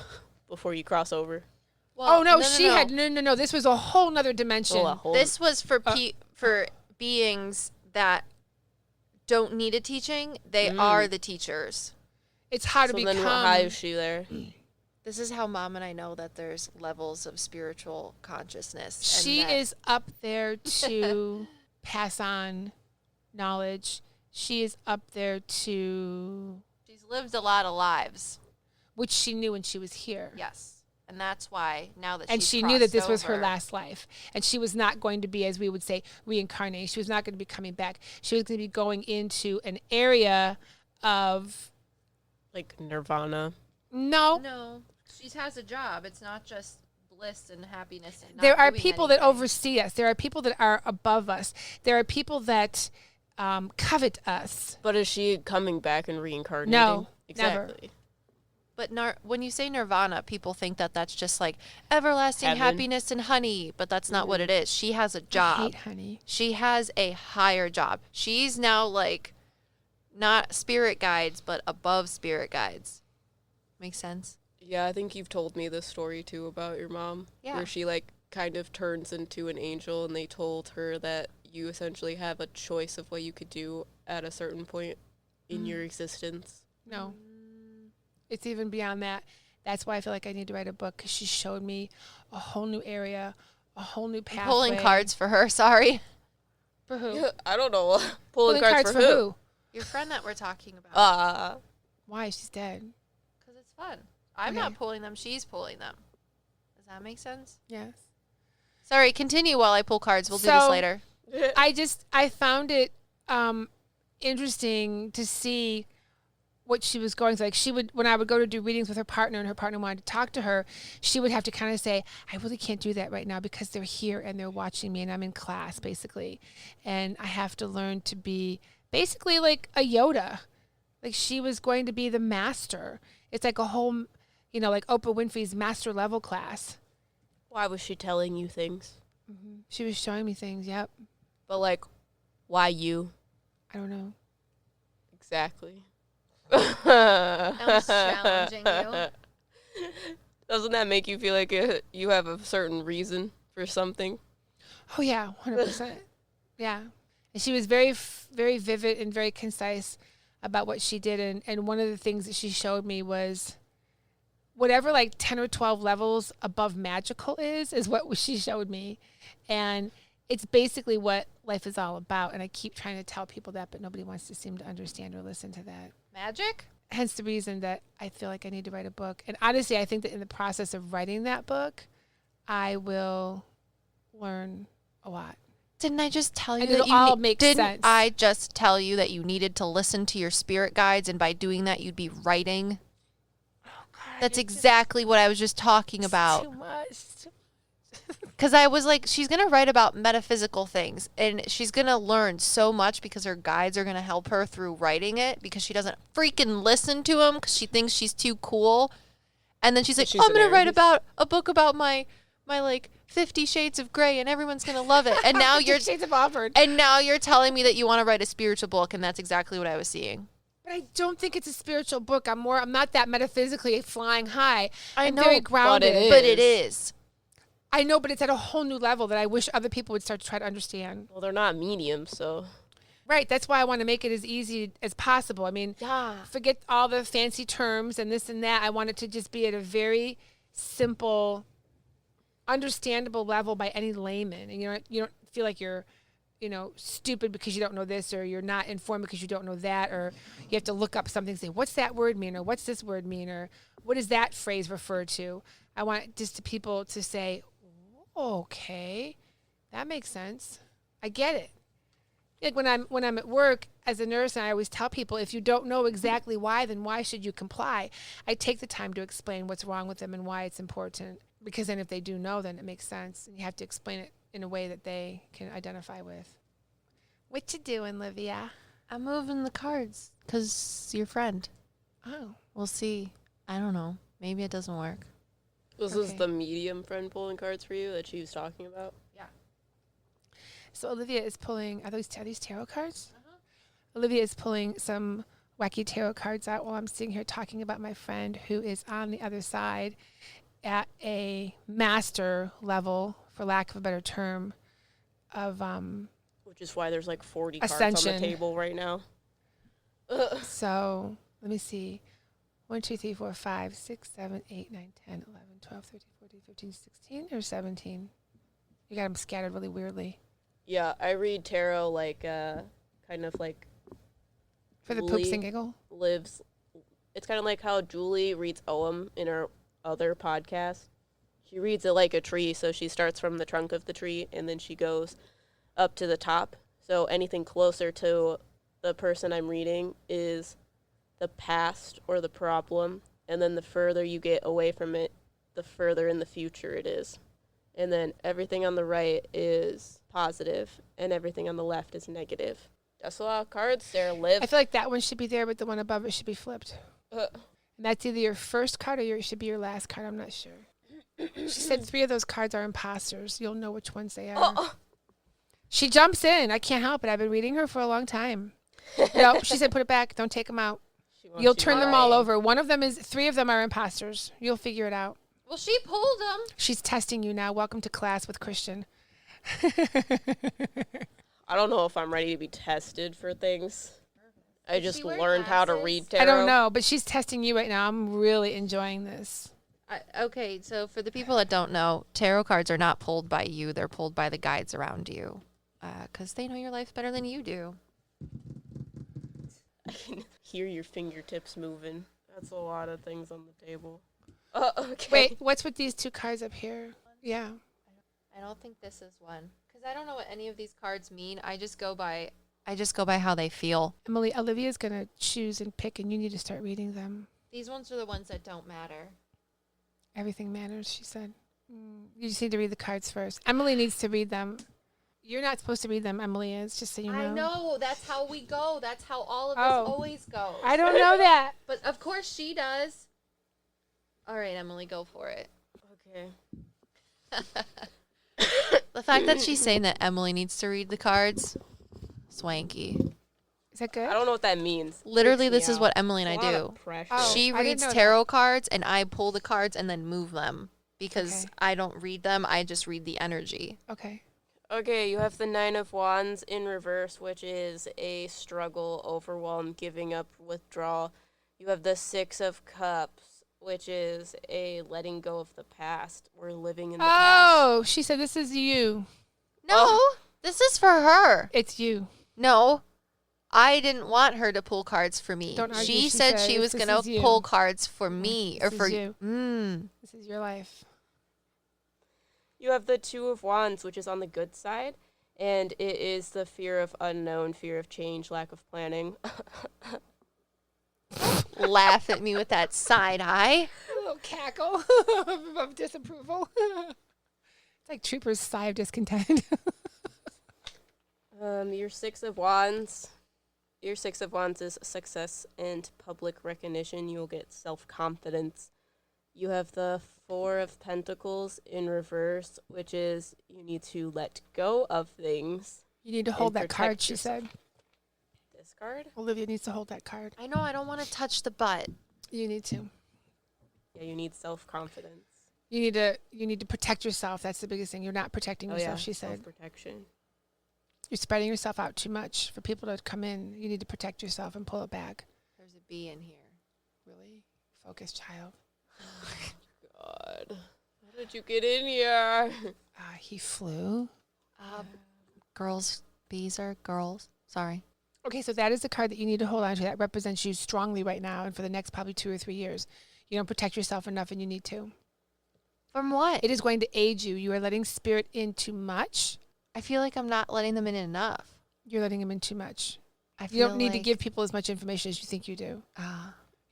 Speaker 2: before you cross over.
Speaker 1: Well,
Speaker 3: Oh no, she had no. This was a whole nother dimension.
Speaker 2: Oh, a whole-
Speaker 1: This was for for beings that don't need a teaching. They are the teachers.
Speaker 3: It's how to
Speaker 2: so
Speaker 3: become.
Speaker 2: then how is she there?
Speaker 1: This is how Mom and I know that there's levels of spiritual consciousness. and
Speaker 3: She
Speaker 1: that-
Speaker 3: is up there to pass on knowledge. She is up there to,
Speaker 1: She's lived a lot of lives.
Speaker 3: which she knew when she was here.
Speaker 1: Yes. And that's why now that
Speaker 3: And
Speaker 1: she's
Speaker 3: she knew that this
Speaker 1: crossed
Speaker 3: was her
Speaker 1: over-
Speaker 3: last life. And she was not going to be, as we would say, reincarnated. She was not going to be coming back. She was going to be going into an area of,
Speaker 2: Like Nirvana.
Speaker 3: no.
Speaker 1: No, she has a job. It's not just bliss and happiness. And not
Speaker 3: There are
Speaker 1: doing
Speaker 3: people that
Speaker 1: anything.
Speaker 3: oversee us. There are people that are above us. There are people that covet us.
Speaker 2: But is she coming back and reincarnating?
Speaker 3: No, never.
Speaker 2: Exactly.
Speaker 1: But when you say nirvana, people think that that's just like everlasting
Speaker 2: Heaven.
Speaker 1: happiness and honey. But that's not what it is. She has a
Speaker 3: I
Speaker 1: job.
Speaker 3: hate honey.
Speaker 1: She has a higher job. She's now like not spirit guides, but above spirit guides. Make sense?
Speaker 2: Yeah, I think you've told me this story too about your mom.
Speaker 1: Yeah.
Speaker 2: Where she like kind of turns into an angel and they told her that you essentially have a choice of what you could do at a certain point in your existence.
Speaker 3: No. It's even beyond that. That's why I feel like I need to write a book, because she showed me a whole new area, a whole new pathway.
Speaker 1: Pulling cards for her. Sorry.
Speaker 3: For who?
Speaker 2: Yeah, I don't know. Pulling cards for who?
Speaker 1: Your friend that we're talking about.
Speaker 3: Why? She's dead.
Speaker 1: Because it's fun. I'm
Speaker 3: Okay.
Speaker 1: not pulling them. She's pulling them. Does that make sense?
Speaker 3: Yes.
Speaker 1: Sorry, continue while I pull cards. We'll do this
Speaker 3: So-
Speaker 1: later.
Speaker 3: I found it interesting to see what she was going through. Like, she would, when I would go to do readings with her partner and her partner wanted to talk to her, she would have to kind of say, I really can't do that right now because they're here and they're watching me and I'm in class, basically. And I have to learn to be basically like a Yoda. Like, she was going to be the master. It's like a whole, like Oprah Winfrey's master level class.
Speaker 2: Why was she telling you things?
Speaker 3: She was showing me things. Yep.
Speaker 2: But like, why you?
Speaker 3: I don't know.
Speaker 2: Exactly.
Speaker 1: I was challenging you.
Speaker 2: Doesn't that make you feel like you have a certain reason for something?
Speaker 3: Oh yeah, 100%. Yeah, and she was very, very vivid and very concise about what she did. And one of the things that she showed me was whatever like 10 or 12 levels above magical is what she showed me, and it's basically what life is all about. And I keep trying to tell people that, but nobody wants to seem to understand or listen to that.
Speaker 1: Magic?
Speaker 3: Hence the reason that I feel like I need to write a book. And honestly, I think that in the process of writing that book, I will learn a lot.
Speaker 1: Didn't I just tell you
Speaker 3: And
Speaker 1: that
Speaker 3: it'll
Speaker 1: you
Speaker 3: all make
Speaker 1: didn't
Speaker 3: sense.
Speaker 1: I just tell you that you needed to listen to your spirit guides, and by doing that you'd be writing? That's exactly what I was just talking about.
Speaker 3: Too much.
Speaker 1: Because I was like, she's going to write about metaphysical things and she's going to learn so much because her guides are going to help her through writing it because she doesn't freaking listen to them because she thinks she's too cool. And then she's like, I'm going to write about a book about my like 50 Shades of Grey and everyone's going to love it. And now you're
Speaker 3: Shades of Auburn.
Speaker 1: And now you're telling me that you want to write a spiritual book, and that's exactly what I was seeing.
Speaker 3: But I don't think it's a spiritual book. I'm not that metaphysically flying high. I'm
Speaker 1: know,
Speaker 3: very grounded.
Speaker 1: But it is.
Speaker 3: I know, but it's at a whole new level that I wish other people would start to try to understand.
Speaker 2: Well, they're not mediums, so.
Speaker 3: Right. That's why I want to make it as easy as possible. I mean, forget all the fancy terms and this and that. I want it to just be at a very simple, understandable level by any layman. And you don't feel like you're, stupid because you don't know this, or you're not informed because you don't know that, or you have to look up something and say, what's that word mean? Or what's this word mean? Or what does that phrase refer to? I want just people to say, okay, that makes sense. I get it. Like when I'm at work as a nurse, and I always tell people, if you don't know exactly why, then why should you comply? I take the time to explain what's wrong with them and why it's important. Because then if they do know, then it makes sense. And you have to explain it in a way that they can identify with. What you doing, Olivia?
Speaker 1: I'm moving the cards because your friend.
Speaker 3: Oh.
Speaker 1: We'll see. I don't know. Maybe it doesn't work.
Speaker 2: This is the medium friend pulling cards for you that she was talking about?
Speaker 3: Yeah. So Olivia is pulling, are these tarot cards? Uh-huh. Olivia is pulling some wacky tarot cards out while I'm sitting here talking about my friend who is on the other side at a master level, for lack of a better term, of
Speaker 2: which is why there's like 40
Speaker 3: ascension.
Speaker 2: cards on the table right now.
Speaker 3: So let me see. 1, 2, 3, 4, 5, 6, 7, 8, 9, 10, 11, 12, 13, 14, 15, 16, or 17. You got them scattered really weirdly.
Speaker 2: Yeah, I read tarot like kind of like
Speaker 3: for the poops and giggle.
Speaker 2: It's kind of like how Julie reads Oem in her other podcast. She reads it like a tree, so she starts from the trunk of the tree and then she goes up to the top. So anything closer to the person I'm reading is the past or the problem, and then the further you get away from it, the further in the future it is. And then everything on the right is positive, and everything on the left is negative. That's a lot of cards there, Liv.
Speaker 3: I feel like that one should be there, but the one above it should be flipped. And that's either your first card or it should be your last card. I'm not sure. She said 3 of those cards are imposters. You'll know which ones they are. She jumps in. I can't help it. I've been reading her for a long time. No, she said put it back. Don't take them out. You'll turn them all over. 3 of them are imposters. You'll figure it out.
Speaker 1: Well, she pulled them.
Speaker 3: She's testing you now. Welcome to class with Christian.
Speaker 2: I don't know if I'm ready to be tested for things. I just learned how to read tarot.
Speaker 3: I don't know, but she's testing you right now. I'm really enjoying this.
Speaker 1: Okay, so for the people that don't know, tarot cards are not pulled by you. They're pulled by the guides around you because they know your life better than you do.
Speaker 2: I can hear your fingertips moving. That's a lot of things on the table. Okay.
Speaker 3: Wait, what's with these 2 cards up here? Yeah.
Speaker 1: I don't think this is one because I don't know what any of these cards mean. I just go by how they feel.
Speaker 3: Emily, Olivia's going to choose and pick, and you need to start reading them.
Speaker 1: These ones are the ones that don't matter.
Speaker 3: Everything matters, she said. You just need to read the cards first. Emily needs to read them. You're not supposed to read them, Emily is, just so you know.
Speaker 1: I know. That's how we go. That's how all of us always go.
Speaker 3: I don't know that.
Speaker 1: But of course she does. All right, Emily, go for it.
Speaker 2: Okay.
Speaker 1: The fact that she's saying that Emily needs to read the cards, swanky.
Speaker 3: Is that good?
Speaker 2: I don't know what that means.
Speaker 1: Literally, this is what Emily and I do. She reads tarot cards, and I pull the cards and then move them because I don't read them. I just read the energy.
Speaker 2: Okay, you have the 9 of Wands in reverse, which is a struggle, overwhelm, giving up, withdrawal. You have the 6 of Cups, which is a letting go of the past. We're living in the past.
Speaker 3: Oh, she said this is you.
Speaker 1: No, this is for her.
Speaker 3: It's you.
Speaker 1: No, I didn't want her to pull cards for me.
Speaker 3: Don't argue,
Speaker 1: she said she was going to pull cards for me or for
Speaker 3: you. This is your life.
Speaker 2: You have the 2 of Wands, which is on the good side, and it is the fear of unknown, fear of change, lack of planning.
Speaker 1: Laugh at me with that side eye.
Speaker 3: A little cackle of disapproval. It's like Trooper's sigh of discontent.
Speaker 2: Your Six of Wands. Your Six of Wands is success and public recognition. You'll get self-confidence. You have the Four of Pentacles in reverse, which is you need to let go of things.
Speaker 3: You need to hold that
Speaker 2: protect
Speaker 3: card, she
Speaker 2: yourself.
Speaker 3: said.
Speaker 2: This card?
Speaker 3: Olivia needs to hold that card.
Speaker 1: I know I don't want to touch the butt.
Speaker 3: You need to.
Speaker 2: Yeah, you need self-confidence.
Speaker 3: You need to protect yourself. That's the biggest thing. You're not protecting yourself, she said.
Speaker 2: Self-protection.
Speaker 3: You're spreading yourself out too much for people to come in. You need to protect yourself and pull it back.
Speaker 1: There's a bee in here.
Speaker 3: Really? Focus, child.
Speaker 2: God. How did you get in here?
Speaker 3: He flew.
Speaker 1: Girls, bees are girls. Sorry.
Speaker 3: Okay, so that is the card that you need to hold on to. That represents you strongly right now and for the next probably 2 or 3 years. You don't protect yourself enough and you need to.
Speaker 1: From what?
Speaker 3: It is going to aid you. You are letting spirit in too much.
Speaker 1: I feel like I'm not letting them in enough.
Speaker 3: You're letting him in too much.
Speaker 1: I feel
Speaker 3: You don't need to
Speaker 1: like-
Speaker 3: give people as much information as you think you do.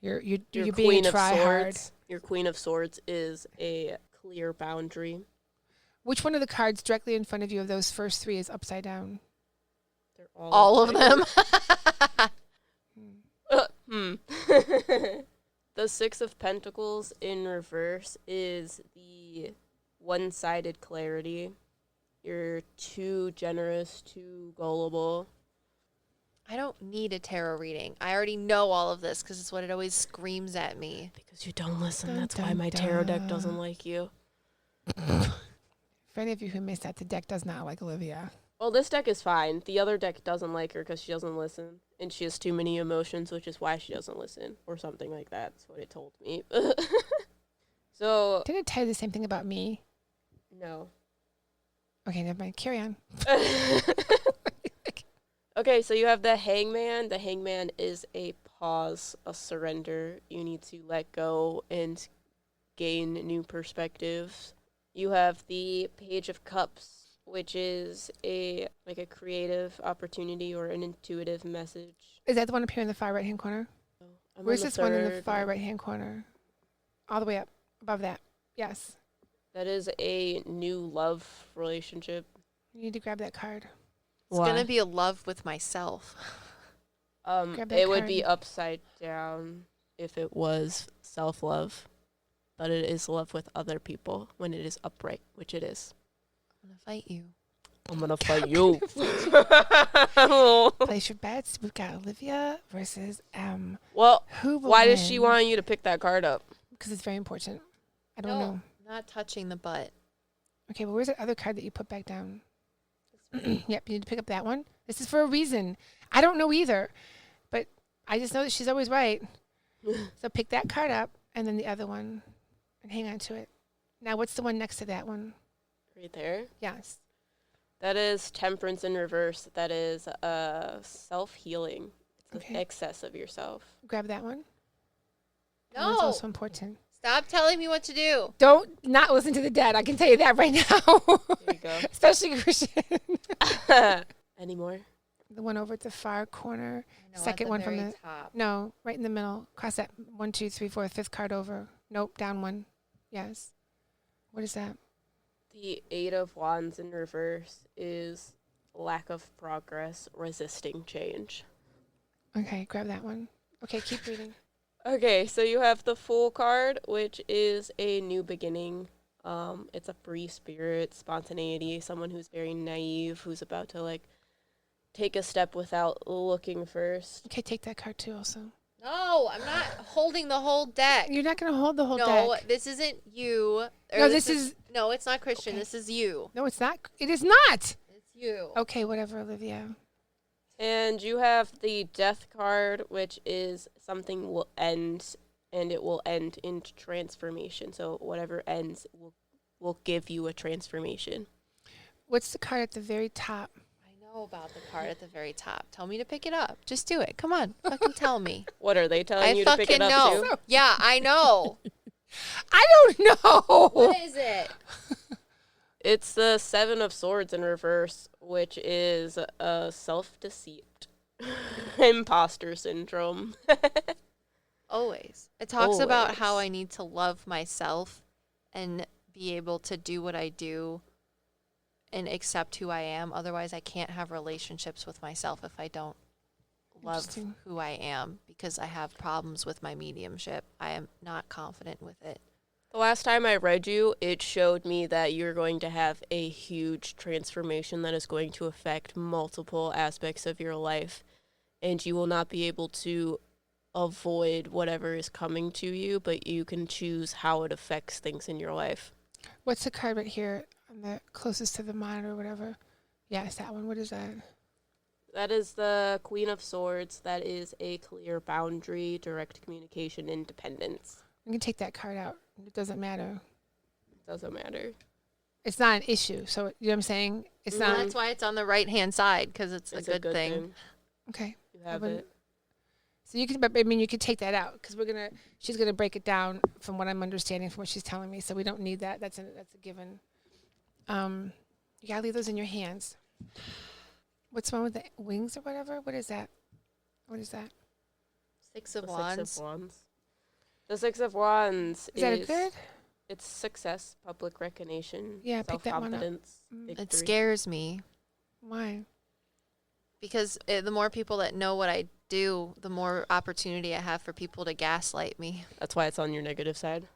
Speaker 3: You're
Speaker 2: Your
Speaker 3: being
Speaker 2: Queen
Speaker 3: a
Speaker 2: of
Speaker 3: try hard.
Speaker 2: Swords. Your Queen of Swords is a clear boundary.
Speaker 3: Which one of the cards directly in front of you of those first 3 is upside down?
Speaker 2: They're all
Speaker 1: All of them.
Speaker 2: The Six of Pentacles in reverse is the one-sided clarity. You're too generous, too gullible.
Speaker 1: I don't need a tarot reading. I already know all of this because it's what it always screams at me.
Speaker 2: Because you don't listen.
Speaker 3: Dun,
Speaker 2: That's why
Speaker 3: dun,
Speaker 2: my tarot deck
Speaker 3: dun.
Speaker 2: doesn't like you.
Speaker 3: For any of you who missed that, the deck does not like Olivia.
Speaker 2: Well, this deck is fine. The other deck doesn't like her because she doesn't listen. And she has too many emotions, which is why she doesn't listen. Or something like that. That's what it told me. So,
Speaker 3: Didn't it tell you the same thing about me?
Speaker 2: no.
Speaker 3: Okay, never mind. Carry on.
Speaker 2: Okay, so you have the Hangman. The Hangman is a pause, a surrender. You need to let go and gain new perspectives. You have the Page of Cups, which is a creative opportunity or an intuitive message.
Speaker 3: Is that the one up here in the far right-hand corner?
Speaker 2: I'm
Speaker 3: Where's
Speaker 2: on the
Speaker 3: this one in the
Speaker 2: third
Speaker 3: far right-hand corner? All the way up, above that. Yes.
Speaker 2: That is a new love relationship.
Speaker 3: You need to grab that card.
Speaker 1: It's going to be a love with myself.
Speaker 3: Grab that
Speaker 2: It would be
Speaker 3: card.
Speaker 2: upside down if it was self-love, but it is love with other people when it is upright, which it is.
Speaker 1: I'm going to fight you.
Speaker 2: I'm gonna fight you.
Speaker 3: Place your bets. We've got Olivia versus
Speaker 2: Well,
Speaker 3: who will
Speaker 2: why does she
Speaker 3: win?
Speaker 2: want you to pick that card up?
Speaker 3: Because it's very important. I don't know.
Speaker 1: Not touching the butt.
Speaker 3: Okay, well, where's that other card that you put back down? Yep, you need to pick up that one. This is for a reason. I don't know either, but I just know that she's always right. So pick that card up and then the other one and hang on to it. Now, what's the one next to that one?
Speaker 2: Right there.
Speaker 3: Yes.
Speaker 2: That is Temperance in reverse. That is self-healing. It's
Speaker 3: Okay.
Speaker 2: the excess of yourself.
Speaker 3: Grab that one. That
Speaker 1: No.
Speaker 3: one's also important.
Speaker 1: Stop telling me what to do.
Speaker 3: Don't not listen to the dead. I can tell you that right now.
Speaker 2: There you go.
Speaker 3: Especially Christian.
Speaker 2: Any more?
Speaker 3: The one over at the far corner.
Speaker 1: I know,
Speaker 3: Second
Speaker 1: at the
Speaker 3: one from
Speaker 1: very
Speaker 3: the
Speaker 1: top.
Speaker 3: No, right in the middle. Cross that 1, 2, 3, 4, fifth card over. Nope, down one. Yes. What is that?
Speaker 2: The Eight of Wands in reverse is lack of progress, resisting change.
Speaker 3: Okay, grab that one. Okay, keep reading.
Speaker 2: Okay, so you have the Fool card, which is a new beginning. It's a free spirit, spontaneity, someone who's very naive, who's about to take a step without looking first.
Speaker 3: Okay, take that card too also.
Speaker 1: No, I'm not holding the whole deck.
Speaker 3: You're not going to hold the whole
Speaker 1: No,
Speaker 3: deck.
Speaker 1: this isn't you. Or
Speaker 3: No, this is...
Speaker 1: No, it's not Christian.
Speaker 3: Okay.
Speaker 1: This is you.
Speaker 3: No, it's not. It is not.
Speaker 1: It's you.
Speaker 3: Okay, whatever, Olivia.
Speaker 2: And you have the Death card, which is something will end, and it will end in transformation. So whatever ends will give you a transformation.
Speaker 3: What's the card at the very top?
Speaker 1: I know about the card at the very top. Tell me to pick it up. Just do it. Come on. Fucking tell me.
Speaker 2: What are they telling
Speaker 1: I
Speaker 2: you to pick it
Speaker 1: fucking
Speaker 2: up
Speaker 1: know.
Speaker 2: too?
Speaker 1: Yeah, I know.
Speaker 3: I don't know.
Speaker 1: What is it?
Speaker 2: It's the Seven of Swords in reverse, which is self-deceit. Imposter syndrome.
Speaker 1: Always. It talks about how
Speaker 2: Always.
Speaker 1: I need to love myself and be able to do what I do and accept who I am. Otherwise, I can't have relationships with myself if I don't love who I am, because I have problems with my mediumship. I am not confident with it.
Speaker 2: The last time I read you, it showed me that you're going to have a huge transformation that is going to affect multiple aspects of your life, and you will not be able to avoid whatever is coming to you, but you can choose how it affects things in your life.
Speaker 3: What's the card right here on the closest to the monitor or whatever? Yeah, it's that one. What is that?
Speaker 2: That is the Queen of Swords. That is a clear boundary, direct communication, independence.
Speaker 3: We can take that card out. It doesn't matter.
Speaker 2: Doesn't matter.
Speaker 3: It's not an issue. So, you know what I'm saying? It's
Speaker 1: Well,
Speaker 3: not.
Speaker 1: that's why it's on the right-hand side, because it's a good thing.
Speaker 3: Okay.
Speaker 2: You have it.
Speaker 3: So you can, but I mean, you could take that out because she's gonna break it down from what I'm understanding from what she's telling me. So we don't need that. That's a given. You gotta leave those in your hands. What's wrong with the wings or whatever? What is that? What is that?
Speaker 1: Six of
Speaker 2: The
Speaker 1: Wands.
Speaker 2: Six of Wands. The Six of Wands
Speaker 3: Is that good?
Speaker 2: It's success, public recognition,
Speaker 3: Yeah, pick that one up.
Speaker 2: self-confidence,
Speaker 3: Mm.
Speaker 1: It
Speaker 2: victory.
Speaker 1: scares me,
Speaker 3: Why?
Speaker 1: because the more people that know what I do, the more opportunity I have for people to gaslight me.
Speaker 2: That's why it's on your negative side.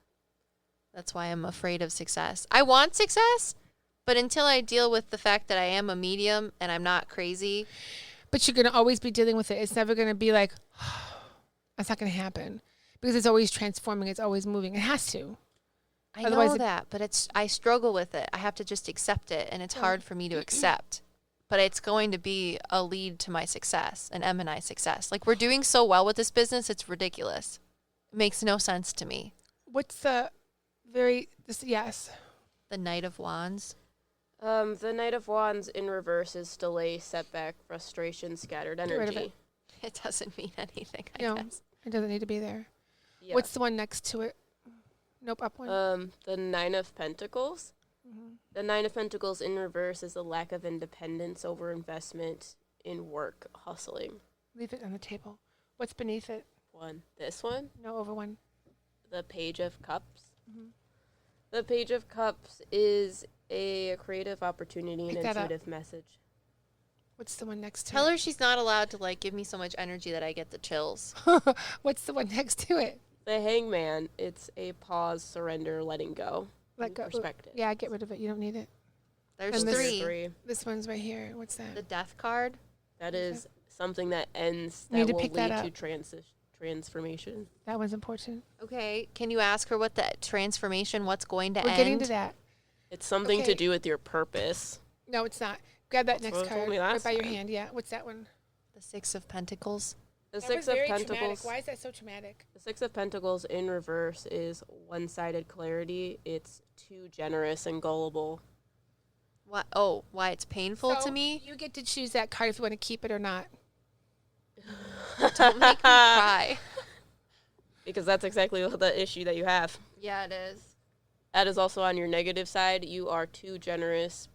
Speaker 1: That's why I'm afraid of success. I want success, but until I deal with the fact that I am a medium and I'm not crazy.
Speaker 3: But you're gonna always be dealing with it. It's never gonna be like, that's not gonna happen because it's always transforming. It's always moving. It has to.
Speaker 1: I
Speaker 3: Otherwise
Speaker 1: know
Speaker 3: it-
Speaker 1: that, but I struggle with it. I have to just accept it, and it's hard for me to accept. But it's going to be a lead to my success, an Em and I success. Like, we're doing so well with this business, it's ridiculous. It makes no sense to me.
Speaker 3: What's the yes?
Speaker 1: The Knight of Wands.
Speaker 2: The Knight of Wands in reverse is delay, setback, frustration, scattered
Speaker 3: Get rid of
Speaker 2: energy.
Speaker 1: It doesn't mean anything, I
Speaker 3: No.
Speaker 1: guess.
Speaker 3: It doesn't need to be there.
Speaker 2: Yeah.
Speaker 3: What's the one next to it? Nope, up one.
Speaker 2: The Nine of Pentacles.
Speaker 3: Mm-hmm.
Speaker 2: The Nine of Pentacles in reverse is a lack of independence over investment in work, hustling.
Speaker 3: Leave it on the table. What's beneath it?
Speaker 2: This one,
Speaker 3: No, over one.
Speaker 2: the Page of Cups.
Speaker 3: Mhm.
Speaker 2: The Page of Cups is a creative opportunity and
Speaker 3: Pick that up.
Speaker 2: intuitive message.
Speaker 3: What's the one next to
Speaker 1: Tell
Speaker 3: it?
Speaker 1: her she's not allowed to, like, give me so much energy that I get the chills.
Speaker 3: What's the one next to it?
Speaker 2: The Hangman, it's a pause, surrender, letting go.
Speaker 3: Let go.
Speaker 2: Perspective.
Speaker 3: Yeah, get rid of it. You don't need it.
Speaker 1: There's
Speaker 3: And this-
Speaker 1: three.
Speaker 3: This one's right here. What's that?
Speaker 1: The Death card.
Speaker 2: That is something that ends,
Speaker 3: We need
Speaker 2: that
Speaker 3: to
Speaker 2: will
Speaker 3: pick
Speaker 2: lead
Speaker 3: that
Speaker 2: to
Speaker 3: up.
Speaker 2: transformation.
Speaker 3: That one's important.
Speaker 1: Okay, can you ask her what that transformation, what's going to
Speaker 3: We're
Speaker 1: end?
Speaker 3: getting to that.
Speaker 2: It's something
Speaker 3: Okay.
Speaker 2: to do with your purpose.
Speaker 3: No, it's not. Grab that
Speaker 2: That's
Speaker 3: next
Speaker 2: what it told
Speaker 3: card
Speaker 2: me
Speaker 3: right
Speaker 2: last
Speaker 3: by your
Speaker 2: time.
Speaker 3: hand. Yeah. What's that one?
Speaker 1: The Six of Pentacles.
Speaker 2: The
Speaker 3: That
Speaker 2: Six
Speaker 3: was
Speaker 2: of
Speaker 3: very
Speaker 2: Pentacles.
Speaker 3: traumatic. Why is that so traumatic?
Speaker 2: The Six of Pentacles in reverse is one-sided clarity. It's too generous and gullible.
Speaker 1: Why? Oh, why it's painful
Speaker 3: So
Speaker 1: to me?
Speaker 3: You get to choose that card if you want to keep it or not.
Speaker 1: Don't make me cry.
Speaker 2: Because that's exactly the issue that you have.
Speaker 1: Yeah, it is.
Speaker 2: That is also on your negative side. You are too generous,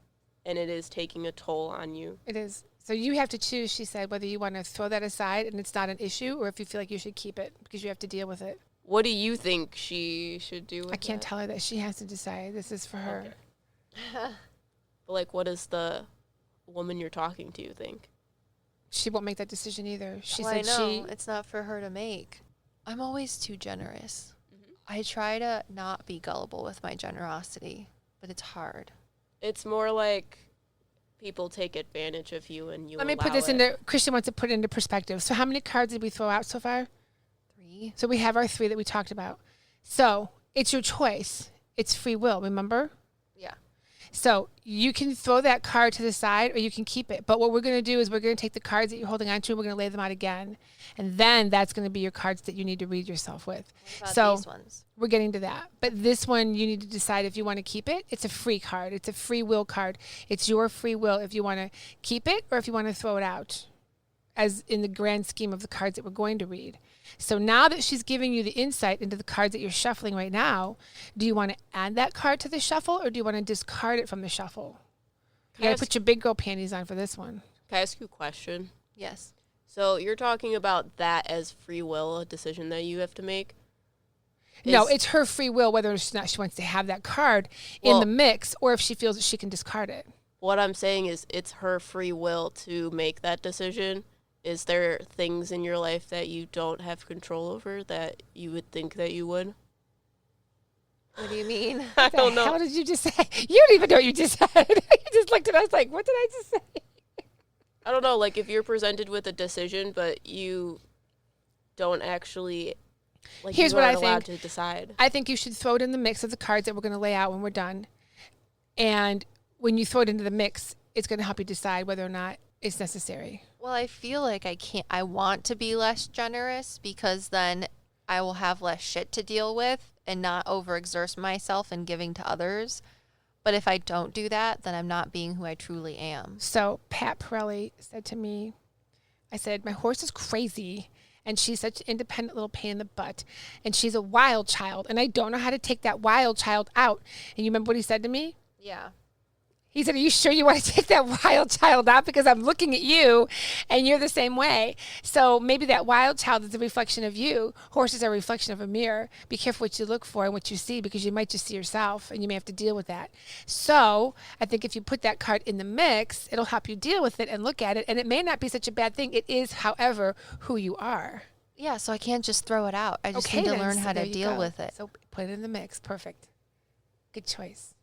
Speaker 2: and it is taking a toll on you.
Speaker 3: It is. So you have to choose, she said, whether you want to throw that aside and it's not an issue or if you feel like you should keep it because you have to deal with it.
Speaker 2: What do you think she should do with
Speaker 3: I can't
Speaker 2: that?
Speaker 3: tell her that. She has to decide. This is for her.
Speaker 2: Okay. But, like, what does the woman you're talking to think?
Speaker 3: She won't make that decision either. She
Speaker 1: Well, I
Speaker 3: said
Speaker 1: know. It's not for her to make. I'm always too generous. I try to not be gullible with my generosity, but it's hard.
Speaker 2: It's more like people take advantage of you and you
Speaker 3: Let me put
Speaker 2: allow
Speaker 3: this
Speaker 2: it.
Speaker 3: into, Christian wants to put it into perspective. So how many cards did we throw out so far?
Speaker 1: 3.
Speaker 3: So we have our 3 that we talked about. So it's your choice. It's free will, remember?
Speaker 1: Yeah.
Speaker 3: So you can throw that card to the side or you can keep it. But what we're going to do is we're going to take the cards that you're holding on to and we're going to lay them out again. And then that's going to be your cards that you need to read yourself with.
Speaker 1: What about
Speaker 3: So
Speaker 1: these ones?
Speaker 3: we're getting to that. But this one, you need to decide if you want to keep it. It's a free card. It's a free will card. It's your free will if you want to keep it or if you want to throw it out, as in the grand scheme of the cards that we're going to read. So now that she's giving you the insight into the cards that you're shuffling right now, do you want to add that card to the shuffle or do you want to discard it from the shuffle? You got to put your big girl panties on for this one.
Speaker 2: Can I ask you a question?
Speaker 1: Yes.
Speaker 2: So you're talking about that as free will, a decision that you have to make?
Speaker 3: No,
Speaker 2: Is-
Speaker 3: it's her free will whether or not she wants to have that card in
Speaker 2: Well-
Speaker 3: the mix or if she feels that she can discard it.
Speaker 2: What I'm saying is it's her free will to make that decision. Is there things in your life that you don't have control over that you would think that you would?
Speaker 1: What do you mean?
Speaker 2: I don't know.
Speaker 3: What did you just say? You don't even know what you just said. You just looked at us like, what did I just say?
Speaker 2: I don't know, like if you're presented with a decision but you don't actually, like,
Speaker 3: Here's
Speaker 2: you
Speaker 3: what
Speaker 2: aren't
Speaker 3: I
Speaker 2: allowed
Speaker 3: think.
Speaker 2: to decide.
Speaker 3: I think you should throw it in the mix of the cards that we're going to lay out when we're done. And when you throw it into the mix, it's going to help you decide whether or not it's necessary.
Speaker 1: Well, I feel like I want to be less generous because then I will have less shit to deal with and not overexert myself in giving to others. But if I don't do that, then I'm not being who I truly am.
Speaker 3: So Pat Pirelli said to me, I said, my horse is crazy and she's such an independent little pain in the butt and she's a wild child and I don't know how to take that wild child out. And you remember what he said to me?
Speaker 1: Yeah.
Speaker 3: He said, are you sure you want to take that wild child out? Because I'm looking at you and you're the same way. So maybe that wild child is a reflection of you. Horses are a reflection of a mirror. Be careful what you look for and what you see because you might just see yourself and you may have to deal with that. So I think if you put that card in the mix, it'll help you deal with it and look at it. And it may not be such a bad thing. It is, however, who you are.
Speaker 1: Yeah, so I can't just throw it out. I just need to learn how to deal with it.
Speaker 3: So put it in the mix. Perfect. Good choice.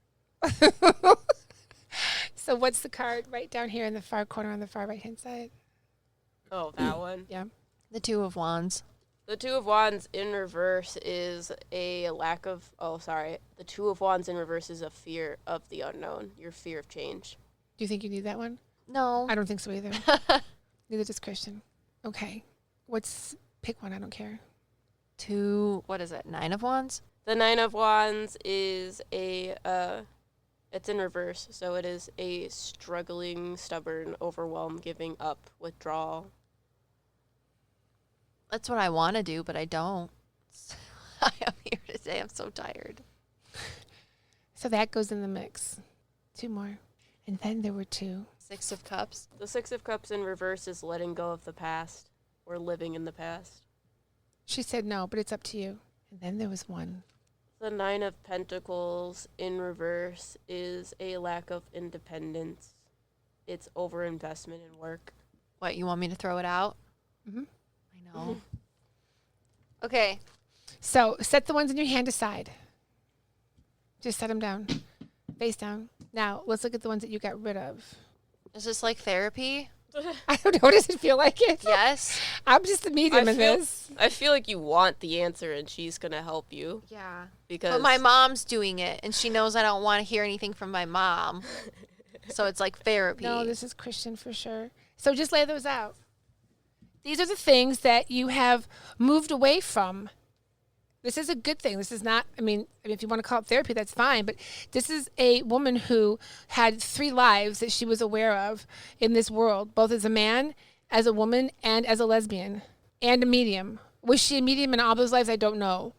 Speaker 3: So what's the card right down here in the far corner on the far right-hand side?
Speaker 2: Oh, that one?
Speaker 3: Yeah.
Speaker 1: The Two of Wands.
Speaker 2: The Two of Wands in reverse is a lack of, the Two of Wands in reverse is a fear of the unknown, your fear of change.
Speaker 3: Do you think you need that one?
Speaker 1: No.
Speaker 3: I don't think so either. Neither does Christian. Okay. Pick one, I don't care.
Speaker 1: What is it, Nine of Wands?
Speaker 2: The Nine of Wands is it's in reverse, so it is a struggling, stubborn, overwhelmed, giving up, withdrawal.
Speaker 1: That's what I want to do, but I don't. I am here today. I'm so tired.
Speaker 3: So that goes in the mix. Two more. And then there were two.
Speaker 1: Six of Cups.
Speaker 2: The Six of Cups in reverse is letting go of the past or living in the past.
Speaker 3: She said no, but it's up to you. And then there was one.
Speaker 2: The Nine of Pentacles in reverse is a lack of independence. It's overinvestment in work.
Speaker 1: What, you want me to throw it out?
Speaker 3: Mm-hmm.
Speaker 1: I know. Okay.
Speaker 3: So set the ones in your hand aside. Just set them down. Face down. Now, let's look at the ones that you got rid of.
Speaker 1: Is this like therapy?
Speaker 3: I don't know. Does it feel like it?
Speaker 1: Yes.
Speaker 3: I'm just the medium in this.
Speaker 2: I feel like you want the answer and she's going to help you.
Speaker 1: Yeah.
Speaker 2: Because
Speaker 1: But my mom's doing it, and she knows I don't want to hear anything from my mom. So it's like therapy.
Speaker 3: No, this is Christian for sure. So just lay those out. These are the things that you have moved away from. This is a good thing. This is not, if you want to call it therapy, that's fine. But this is a woman who had 3 lives that she was aware of in this world, both as a man, as a woman, and as a lesbian, and a medium. Was she a medium in all those lives? I don't know.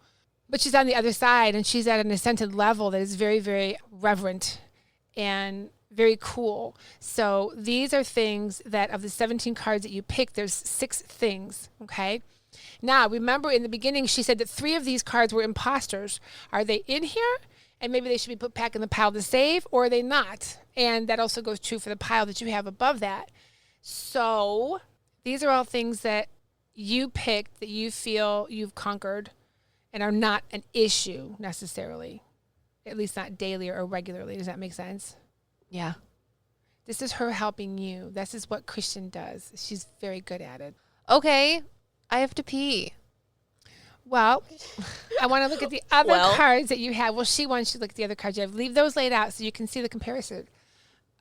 Speaker 3: But she's on the other side, and she's at an ascended level that is very, very reverent and very cool. So these are things that of the 17 cards that you picked, there's 6 things, okay? Now, remember in the beginning, she said that 3 of these cards were imposters. Are they in here? And maybe they should be put back in the pile to save, or are they not? And that also goes true for the pile that you have above that. So these are all things that you picked that you feel you've conquered and are not an issue necessarily, at least not daily or regularly. Does that make sense?
Speaker 1: Yeah.
Speaker 3: This is her helping you. This is what Christian does. She's very good at it.
Speaker 1: Okay. I have to pee.
Speaker 3: Well, I want to look at the other cards that you have. Well, she wants you to look at the other cards you have. Leave those laid out so you can see the comparison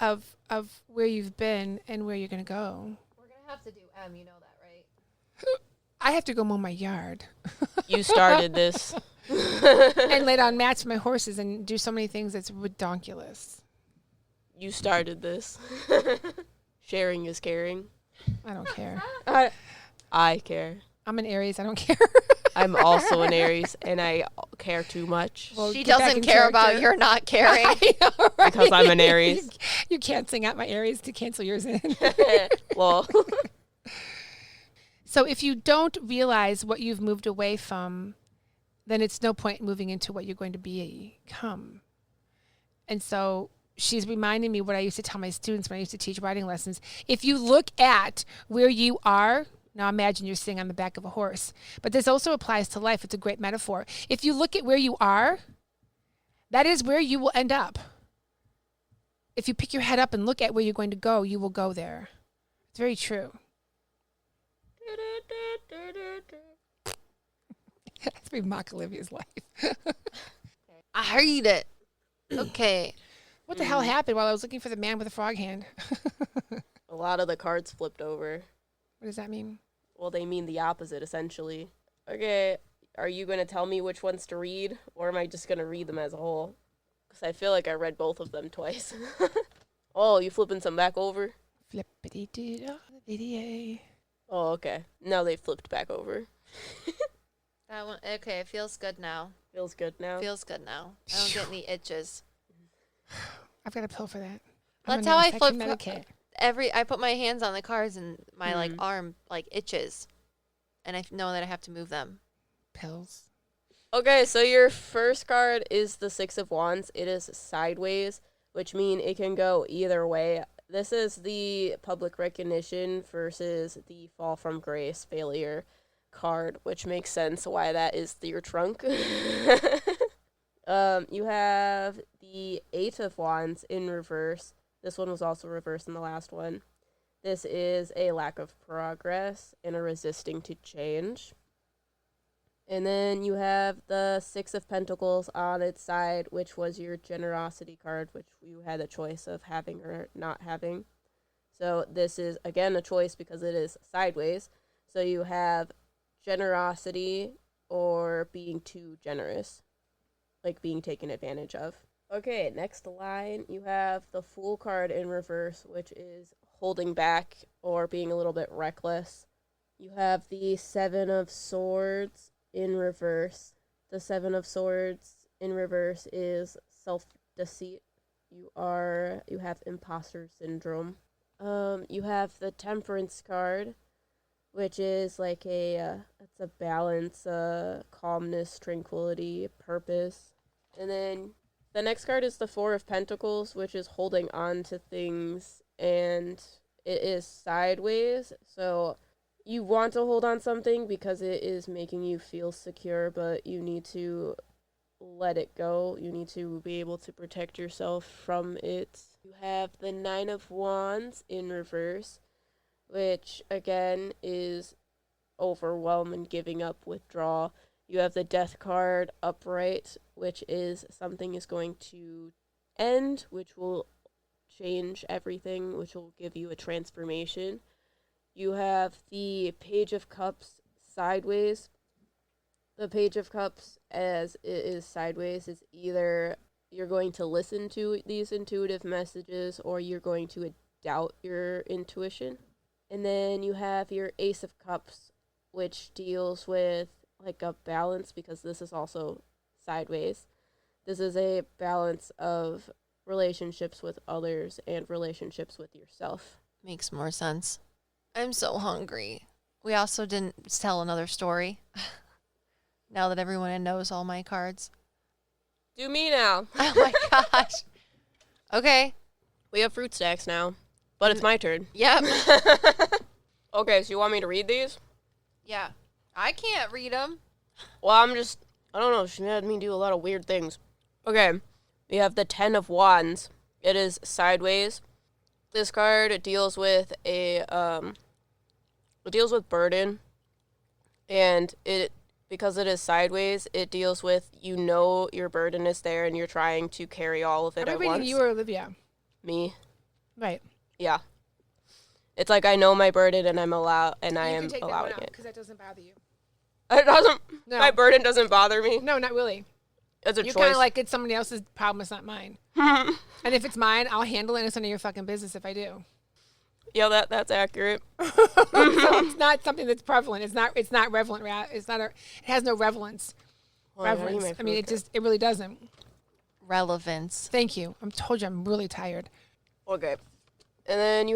Speaker 3: of where you've been and where you're going to go.
Speaker 1: We're going to have to do M. You know that, right?
Speaker 3: I have to go mow my yard.
Speaker 2: You started this.
Speaker 3: And lay down mats for my horses and do so many things that's redonkulous.
Speaker 2: You started this. Sharing is caring.
Speaker 3: I don't care.
Speaker 2: I care.
Speaker 3: I'm an Aries. I don't care.
Speaker 2: I'm also an Aries, and I care too much.
Speaker 3: Well,
Speaker 1: She
Speaker 3: get back
Speaker 1: doesn't
Speaker 3: in
Speaker 1: care about
Speaker 3: character.
Speaker 1: your not caring.
Speaker 3: I know, right?
Speaker 2: Because I'm an Aries.
Speaker 3: You can't sing out my Aries to cancel yours in.
Speaker 2: Well,
Speaker 3: So if you don't realize what you've moved away from, then it's no point moving into what you're going to become. And so she's reminding me what I used to tell my students when I used to teach writing lessons. If you look at where you are, now imagine you're sitting on the back of a horse, but this also applies to life. It's a great metaphor. If you look at where you are, that is where you will end up. If you pick your head up and look at where you're going to go, you will go there. It's very true. That's very mock Olivia's life.
Speaker 1: I hate it. Okay.
Speaker 3: What the hell happened while I was looking for the man with the frog hand?
Speaker 2: A lot of the cards flipped over.
Speaker 3: What does that mean?
Speaker 2: Well, they mean the opposite, essentially. Okay, are you going to tell me which ones to read, or am I just going to read them as a whole? Because I feel like I read both of them twice. Oh, you flipping some back over?
Speaker 3: Flippity-doo-dah-dee-dee-ay.
Speaker 2: Oh, okay. Now they flipped back over.
Speaker 1: That one. Okay, it feels good now.
Speaker 2: Feels good now.
Speaker 1: Feels good now. I don't get any itches.
Speaker 3: I've got a pill for that.
Speaker 1: That's how I flip.
Speaker 3: Medicate.
Speaker 1: I put my hands on the cards and my like arm like itches, and I know that I have to move them.
Speaker 3: Pills.
Speaker 2: Okay, so your first card is the Six of Wands. It is sideways, which means it can go either way. This is the public recognition versus the fall from grace, failure card, which makes sense why that is your trunk. You have the Eight of Wands in reverse. This one was also reversed in the last one. This is a lack of progress and a resisting to change. And then you have the Six of Pentacles on its side, which was your generosity card, which you had a choice of having or not having. So this is, again, a choice because it is sideways. So you have generosity or being too generous, like being taken advantage of. Okay, next line, you have the Fool card in reverse, which is holding back or being a little bit reckless. You have the Seven of Swords in reverse. The Seven of Swords in reverse is self-deceit. You have imposter syndrome. You have the Temperance card, which is like it's a balance, calmness, tranquility, purpose. And then the next card is the Four of Pentacles, which is holding on to things, and it is sideways. So you want to hold on something because it is making you feel secure, but you need to let it go. You need to be able to protect yourself from it. You have the Nine of Wands in reverse, which again is overwhelm and giving up, withdraw. You have the Death card upright, which is something is going to end, which will change everything, which will give you a transformation. You have the Page of Cups sideways. The Page of Cups, as it is sideways, is either you're going to listen to these intuitive messages or you're going to doubt your intuition. And then you have your Ace of Cups, which deals with like a balance, because this is also sideways. This is a balance of relationships with others and relationships with yourself.
Speaker 1: Makes more sense. I'm so hungry. We also didn't tell another story. Now that everyone knows all my cards.
Speaker 2: Do me now.
Speaker 1: Oh my gosh. Okay.
Speaker 2: We have fruit stacks now, but it's my turn.
Speaker 1: Yep.
Speaker 2: Okay, so you want me to read these?
Speaker 1: Yeah. I can't read them.
Speaker 2: Well, I don't know, she had me do a lot of weird things. Okay, we have the Ten of Wands. It is sideways. This card deals with it deals with burden, and because it is sideways, it deals with, your burden is there and you're trying to carry all of it at once.
Speaker 3: Am I reading you or Olivia?
Speaker 2: Me.
Speaker 3: Right.
Speaker 2: Yeah. It's like I know my burden and I am allowing it.
Speaker 3: Because that doesn't bother you.
Speaker 2: It doesn't.
Speaker 3: No.
Speaker 2: My burden doesn't bother me.
Speaker 3: No, not really.
Speaker 2: It's a
Speaker 3: You're
Speaker 2: choice.
Speaker 3: kind of like, it's somebody else's problem, it's not mine. And if it's mine, I'll handle it, and it's none of your fucking business if I do.
Speaker 2: Yeah, that's accurate.
Speaker 3: So it's not something that's prevalent. It's not relevant. It has no relevance. Reverence. I mean, it really doesn't.
Speaker 1: Relevance.
Speaker 3: Thank you. Told you I'm really tired.
Speaker 2: Okay. And then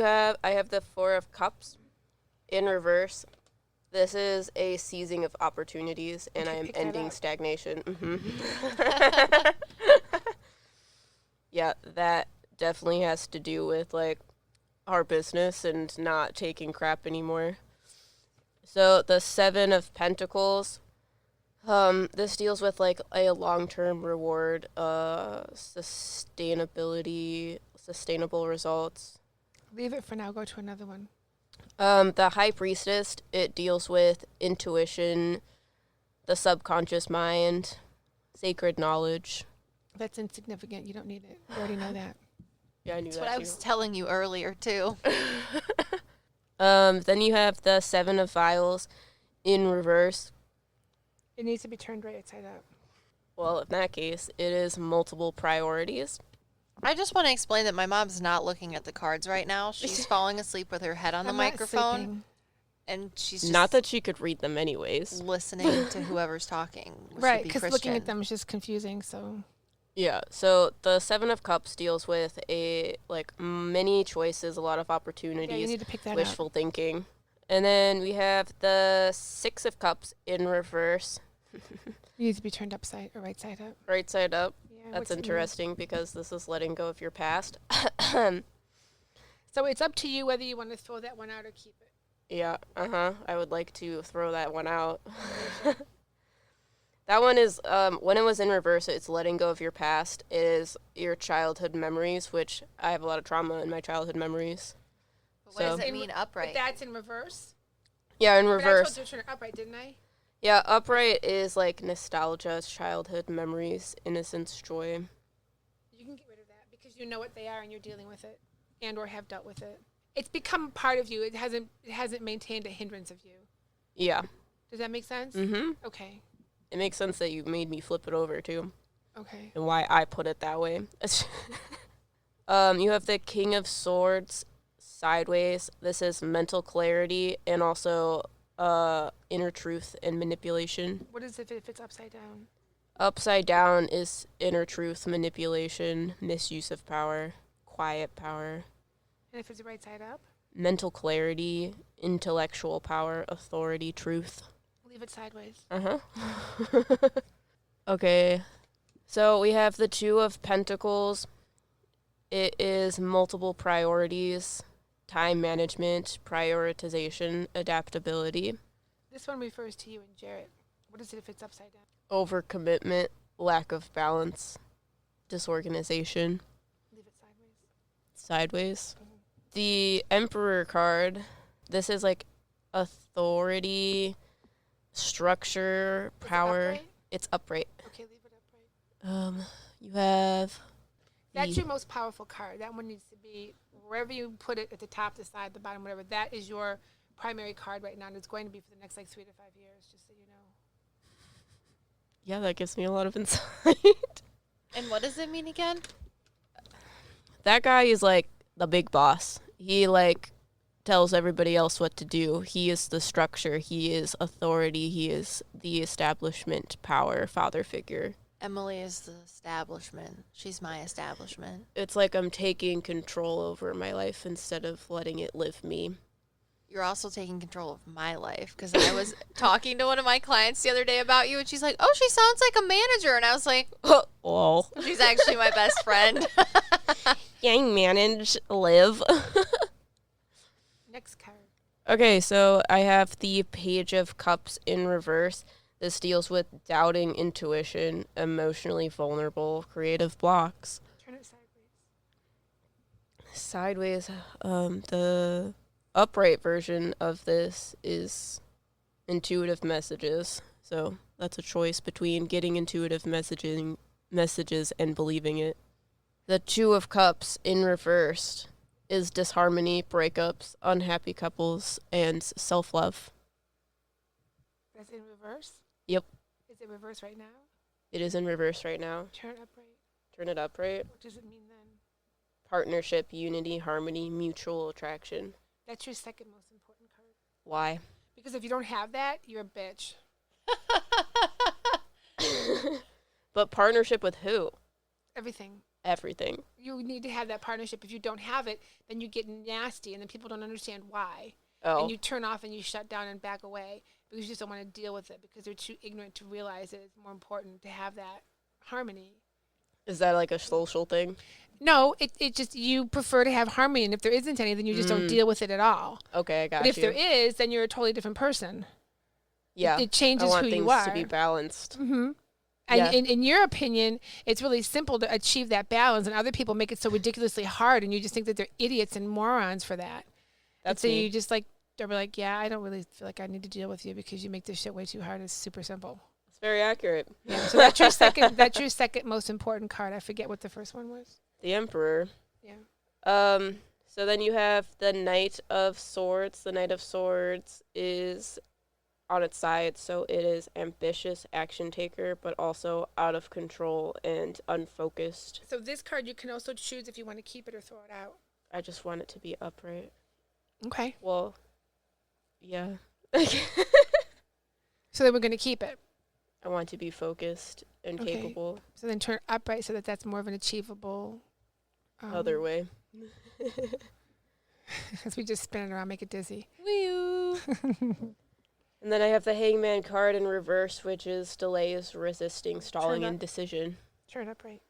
Speaker 2: I have the Four of Cups in reverse. This is a seizing of opportunities, and I am ending stagnation. Mm-hmm. Yeah, that definitely has to do with, like, our business and not taking crap anymore. So the Seven of Pentacles, this deals with, like, a long-term reward, sustainability, sustainable results.
Speaker 3: Leave it for now. Go to another one.
Speaker 2: The High Priestess, it deals with intuition, the subconscious mind, sacred knowledge.
Speaker 3: That's insignificant. You don't need it. You already know that.
Speaker 2: Yeah, I knew
Speaker 1: That's
Speaker 2: that
Speaker 1: what I
Speaker 2: too.
Speaker 1: was telling you earlier, too.
Speaker 2: Then you have the Seven of Vials in reverse.
Speaker 3: It needs to be turned right side up.
Speaker 2: Well, in that case, it is multiple priorities.
Speaker 1: I just want to explain that my mom's not looking at the cards right now. She's falling asleep with her head on the
Speaker 3: I'm not
Speaker 1: microphone.
Speaker 3: sleeping.
Speaker 1: And she's just
Speaker 2: Not that she could read them anyways.
Speaker 1: listening to whoever's talking. Which
Speaker 3: Right,
Speaker 1: would be
Speaker 3: because
Speaker 1: Christian.
Speaker 3: looking at them is just confusing. So
Speaker 2: Yeah, so the Seven of Cups deals with many choices, a lot of
Speaker 3: yeah, you
Speaker 2: opportunities,
Speaker 3: need to pick that up.
Speaker 2: wishful thinking. And then we have the Six of Cups in reverse,
Speaker 3: It needs to be turned right side up.
Speaker 2: right side up.
Speaker 3: Yeah,
Speaker 2: That's
Speaker 3: what's it mean?
Speaker 2: interesting because this is letting go of your past.
Speaker 3: So it's up to you whether you want to throw that one out or keep it.
Speaker 2: Yeah, I would like to throw that one out. That one is, when it was in reverse, it's letting go of your past. It is your childhood memories, which I have a lot of trauma in my childhood memories.
Speaker 1: But what does
Speaker 2: So-
Speaker 1: it mean
Speaker 3: But
Speaker 1: upright?
Speaker 3: that's in reverse.
Speaker 2: Yeah, in
Speaker 3: But I
Speaker 2: reverse.
Speaker 3: told you to turn it upright, didn't I?
Speaker 2: Yeah, upright is like nostalgia, childhood memories, innocence, joy.
Speaker 3: You can get rid of that because you know what they are and you're dealing with it, and or have dealt with it. It's become part of you. It hasn't maintained a hindrance of you.
Speaker 2: Yeah.
Speaker 3: Does that make sense?
Speaker 2: Mm-hmm.
Speaker 3: Okay.
Speaker 2: It makes sense that you made me flip it over too,
Speaker 3: Okay.
Speaker 2: and why I put it that way. You have the King of Swords sideways. This is mental clarity and also inner truth and manipulation.
Speaker 3: What is it if it's upside down?
Speaker 2: Upside down is inner truth, manipulation, misuse of power, quiet power,
Speaker 3: And if it's right side up,
Speaker 2: mental clarity, intellectual power, authority, truth.
Speaker 3: leave it sideways.
Speaker 2: Uh-huh. Okay. So we have the Two of Pentacles. It is multiple priorities, time management, prioritization, adaptability,
Speaker 3: This one refers to you and Jarrett. What is it if it's upside down?
Speaker 2: overcommitment, lack of balance, disorganization,
Speaker 3: Leave it sideways.
Speaker 2: sideways. The Emperor card, this is like authority, structure,
Speaker 3: Is it
Speaker 2: power.
Speaker 3: upright?
Speaker 2: It's upright.
Speaker 3: Okay, leave it upright.
Speaker 2: You have
Speaker 3: That's
Speaker 2: the-
Speaker 3: your most powerful card. That one needs to be wherever you put it, at the top, the side, the bottom, whatever. That is your primary card right now, and it's going to be for the next 3 to 5 years, just so you know.
Speaker 2: Yeah, that gives me a lot of insight.
Speaker 1: And what does it mean again?
Speaker 2: That guy is like the big boss. He like tells everybody else what to do. He is the structure. He is authority. He is the establishment, power, father figure.
Speaker 1: Emily is the establishment. She's my establishment.
Speaker 2: It's like I'm taking control over my life instead of letting it live me.
Speaker 1: You're also taking control of my life because I was talking to one of my clients the other day about you, and she's like, "Oh, she sounds like a manager," and I was like,
Speaker 2: Lol.
Speaker 1: "She's actually my best friend."
Speaker 2: Yeah, I manage Liv.
Speaker 3: Next card.
Speaker 2: Okay, so I have the Page of Cups in reverse. This deals with doubting intuition, emotionally vulnerable, creative blocks.
Speaker 3: Turn it sideways.
Speaker 2: Sideways, the upright version of this is intuitive messages. So that's a choice between getting intuitive messages and believing it. The Two of Cups in reverse is disharmony, breakups, unhappy couples, and self-love.
Speaker 3: That's in reverse?
Speaker 2: Yep.
Speaker 3: Is it reverse right now?
Speaker 2: It is in reverse right now.
Speaker 3: Turn it upright.
Speaker 2: Turn it upright.
Speaker 3: What does it mean then?
Speaker 2: Partnership, unity, harmony, mutual attraction.
Speaker 3: That's your second most important card.
Speaker 2: Why?
Speaker 3: Because if you don't have that, you're a bitch.
Speaker 2: But partnership with who?
Speaker 3: Everything.
Speaker 2: Everything.
Speaker 3: You need to have that partnership. If you don't have it, then you get nasty, and then people don't understand why.
Speaker 2: Oh.
Speaker 3: And you turn off and you shut down and back away because you just don't want to deal with it because they're too ignorant to realize that it's more important to have that harmony.
Speaker 2: Is that like a social thing?
Speaker 3: No, it just, you prefer to have harmony, and if there isn't any, then you just don't deal with it at all.
Speaker 2: Okay, I got
Speaker 3: But if
Speaker 2: you.
Speaker 3: there is, then you're a totally different person.
Speaker 2: Yeah.
Speaker 3: It changes
Speaker 2: I want
Speaker 3: who
Speaker 2: things
Speaker 3: you are.
Speaker 2: to be balanced.
Speaker 3: Mm-hmm. And
Speaker 2: Yeah.
Speaker 3: in your opinion, it's really simple to achieve that balance, and other people make it so ridiculously hard, and you just think that they're idiots and morons for that. And
Speaker 2: That's
Speaker 3: so
Speaker 2: me.
Speaker 3: you just like, they're like, yeah, I don't really feel like I need to deal with you because you make this shit way too hard. It's super simple.
Speaker 2: It's very accurate.
Speaker 3: Yeah. So that's your second. That's your second most important card. I forget what the first one was.
Speaker 2: The Emperor.
Speaker 3: Yeah.
Speaker 2: So then you have the Knight of Swords. The Knight of Swords is on its side, so it is ambitious, action taker, but also out of control and unfocused.
Speaker 3: So this card you can also choose if you want to keep it or throw it out.
Speaker 2: I just want it to be upright.
Speaker 3: Okay.
Speaker 2: Well, yeah.
Speaker 3: So then we're going to keep it.
Speaker 2: I want to be focused and
Speaker 3: Okay.
Speaker 2: capable.
Speaker 3: So then turn it upright so that that's more of an achievable.
Speaker 2: Other way.
Speaker 3: As we just spin it around, make it dizzy.
Speaker 1: Wee-oo.
Speaker 2: And then I have the Hangman card in reverse, which is delays, resisting, stalling,
Speaker 3: up.
Speaker 2: indecision.
Speaker 3: Turn it upright.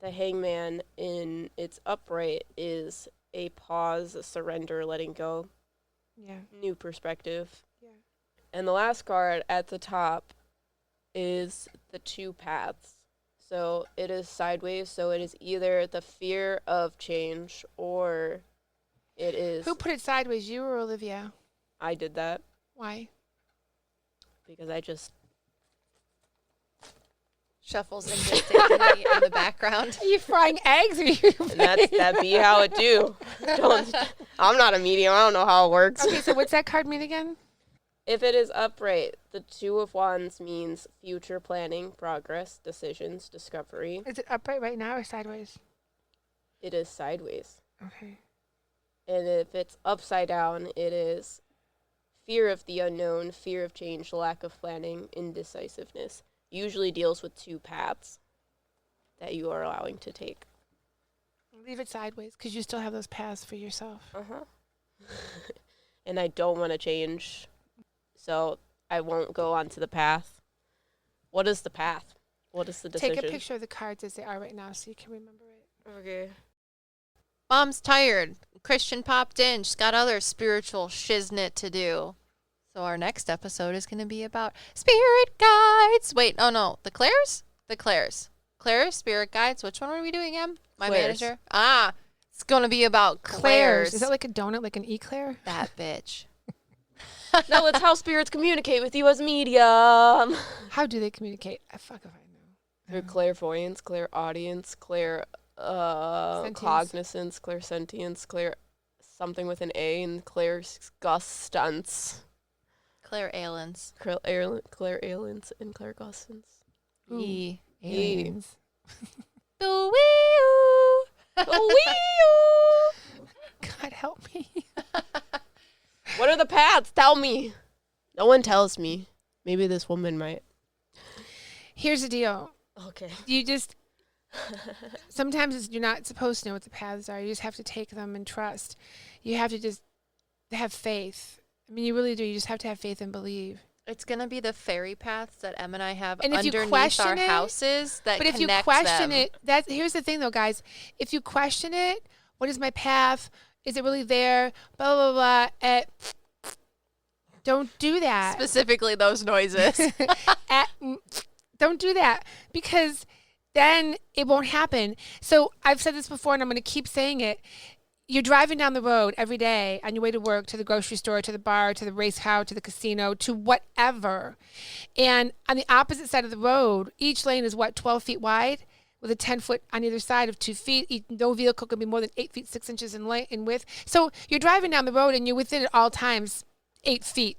Speaker 2: The Hangman in its upright is a pause, a surrender, letting go,
Speaker 3: Yeah.
Speaker 2: new perspective.
Speaker 3: Yeah.
Speaker 2: And the last card at the top is the two paths. So it is sideways, so it is either the fear of change or it is...
Speaker 3: Who put it sideways, you or Olivia?
Speaker 2: I did that
Speaker 3: Why?
Speaker 2: because I just...
Speaker 1: Shuffles indistinctly in the background.
Speaker 3: Are you frying eggs? Or are you
Speaker 2: And that be how it do. I'm not a medium. I don't know how it works.
Speaker 3: Okay, so what's that card mean again?
Speaker 2: If it is upright, the Two of Wands means future planning, progress, decisions, discovery.
Speaker 3: Is it upright right now or sideways?
Speaker 2: It is sideways.
Speaker 3: Okay.
Speaker 2: And if it's upside down, it is fear of the unknown, fear of change, lack of planning, indecisiveness. Usually deals with two paths that you are allowing to take.
Speaker 3: Leave it sideways because you still have those paths for yourself.
Speaker 2: Uh-huh. And I don't want to change, so I won't go onto the path. What is the path? What is the decision?
Speaker 3: Take a picture of the cards as they are right now so you can remember it.
Speaker 2: Okay.
Speaker 1: Mom's tired. Christian popped in. She's got other spiritual shiznit to do. So our next episode is going to be about spirit guides. Wait, oh no, the Claires? The Claires. Claires, spirit guides. Which one are we doing, Em? My
Speaker 2: Claires.
Speaker 1: manager? Ah, it's going to be about Claires.
Speaker 3: Is that like a donut, like an eclair?
Speaker 1: That bitch.
Speaker 2: No, it's how spirits communicate with you as medium.
Speaker 3: How do they communicate? Fuck if I know.
Speaker 2: Through clairvoyance, clairaudience,
Speaker 3: Sentience.
Speaker 2: cognizance, clairsentience, something with an A, and clairgustance.
Speaker 1: Claire Alens.
Speaker 2: Clairalience and clairgustance.
Speaker 3: Ooh.
Speaker 1: Yee.
Speaker 3: Aliens.
Speaker 1: The wee-oo.
Speaker 3: God help me.
Speaker 2: What are the paths? Tell me. No one tells me. Maybe this woman might.
Speaker 3: Here's the deal.
Speaker 2: Okay.
Speaker 3: You just sometimes you're not supposed to know what the paths are. You just have to take them and trust. You have to just have faith. I mean, you really do. You just have to have faith and believe.
Speaker 1: It's going to be the fairy paths that Em and I have
Speaker 3: And if you
Speaker 1: underneath
Speaker 3: question
Speaker 1: our
Speaker 3: it-
Speaker 1: houses that
Speaker 3: But if you
Speaker 1: connect
Speaker 3: question
Speaker 1: them.
Speaker 3: it, here's the thing though, guys. If you question it, what is my path? Is it really there? Blah blah blah. Don't do that.
Speaker 1: Specifically those noises.
Speaker 3: Don't do that because then it won't happen. So I've said this before and I'm going to keep saying it. You're driving down the road every day on your way to work, to the grocery store, to the bar, to the race house, to the casino, to whatever. And on the opposite side of the road, each lane is 12 feet wide with a 10-foot on either side of 2 feet. No vehicle can be more than 8 feet 6 inches in width. So you're driving down the road and you're within at all times 8 feet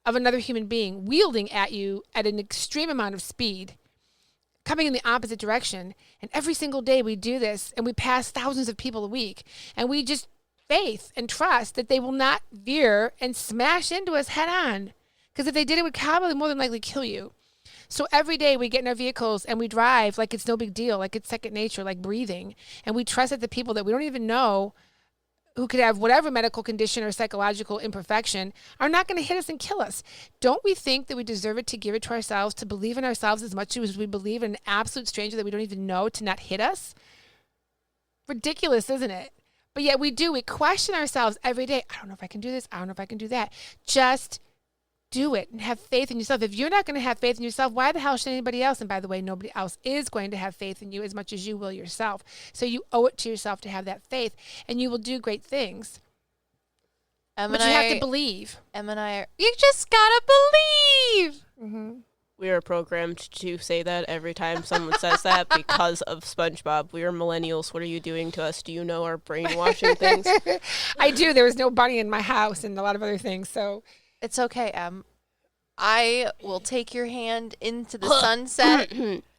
Speaker 3: of another human being wielding at you at an extreme amount of speed, coming in the opposite direction. And every single day we do this and we pass thousands of people a week and we just faith and trust that they will not veer and smash into us head on. Because if they did, it would probably more than likely kill you. So every day we get in our vehicles and we drive like it's no big deal, like it's second nature, like breathing. And we trust that the people that we don't even know who could have whatever medical condition or psychological imperfection are not going to hit us and kill us. Don't we think that we deserve it to give it to ourselves, to believe in ourselves as much as we believe in an absolute stranger that we don't even know to not hit us? ridiculous, isn't it? But yet we question ourselves every day. I don't know if I can do this. I don't know if I can do that. Just do it and have faith in yourself. If you're not going to have faith in yourself, why the hell should anybody else? And by the way, nobody else is going to have faith in you as much as you will yourself. So you owe it to yourself to have that faith, and you will do great things. But you have to believe.
Speaker 1: Em and I are, you just gotta believe.
Speaker 3: Mm-hmm.
Speaker 2: We are programmed to say that every time someone says that because of SpongeBob. We are millennials. What are you doing to us? Do you know our brainwashing things?
Speaker 3: I do. There was no bunny in my house and a lot of other things. So
Speaker 1: it's okay, Em. I will take your hand into the sunset.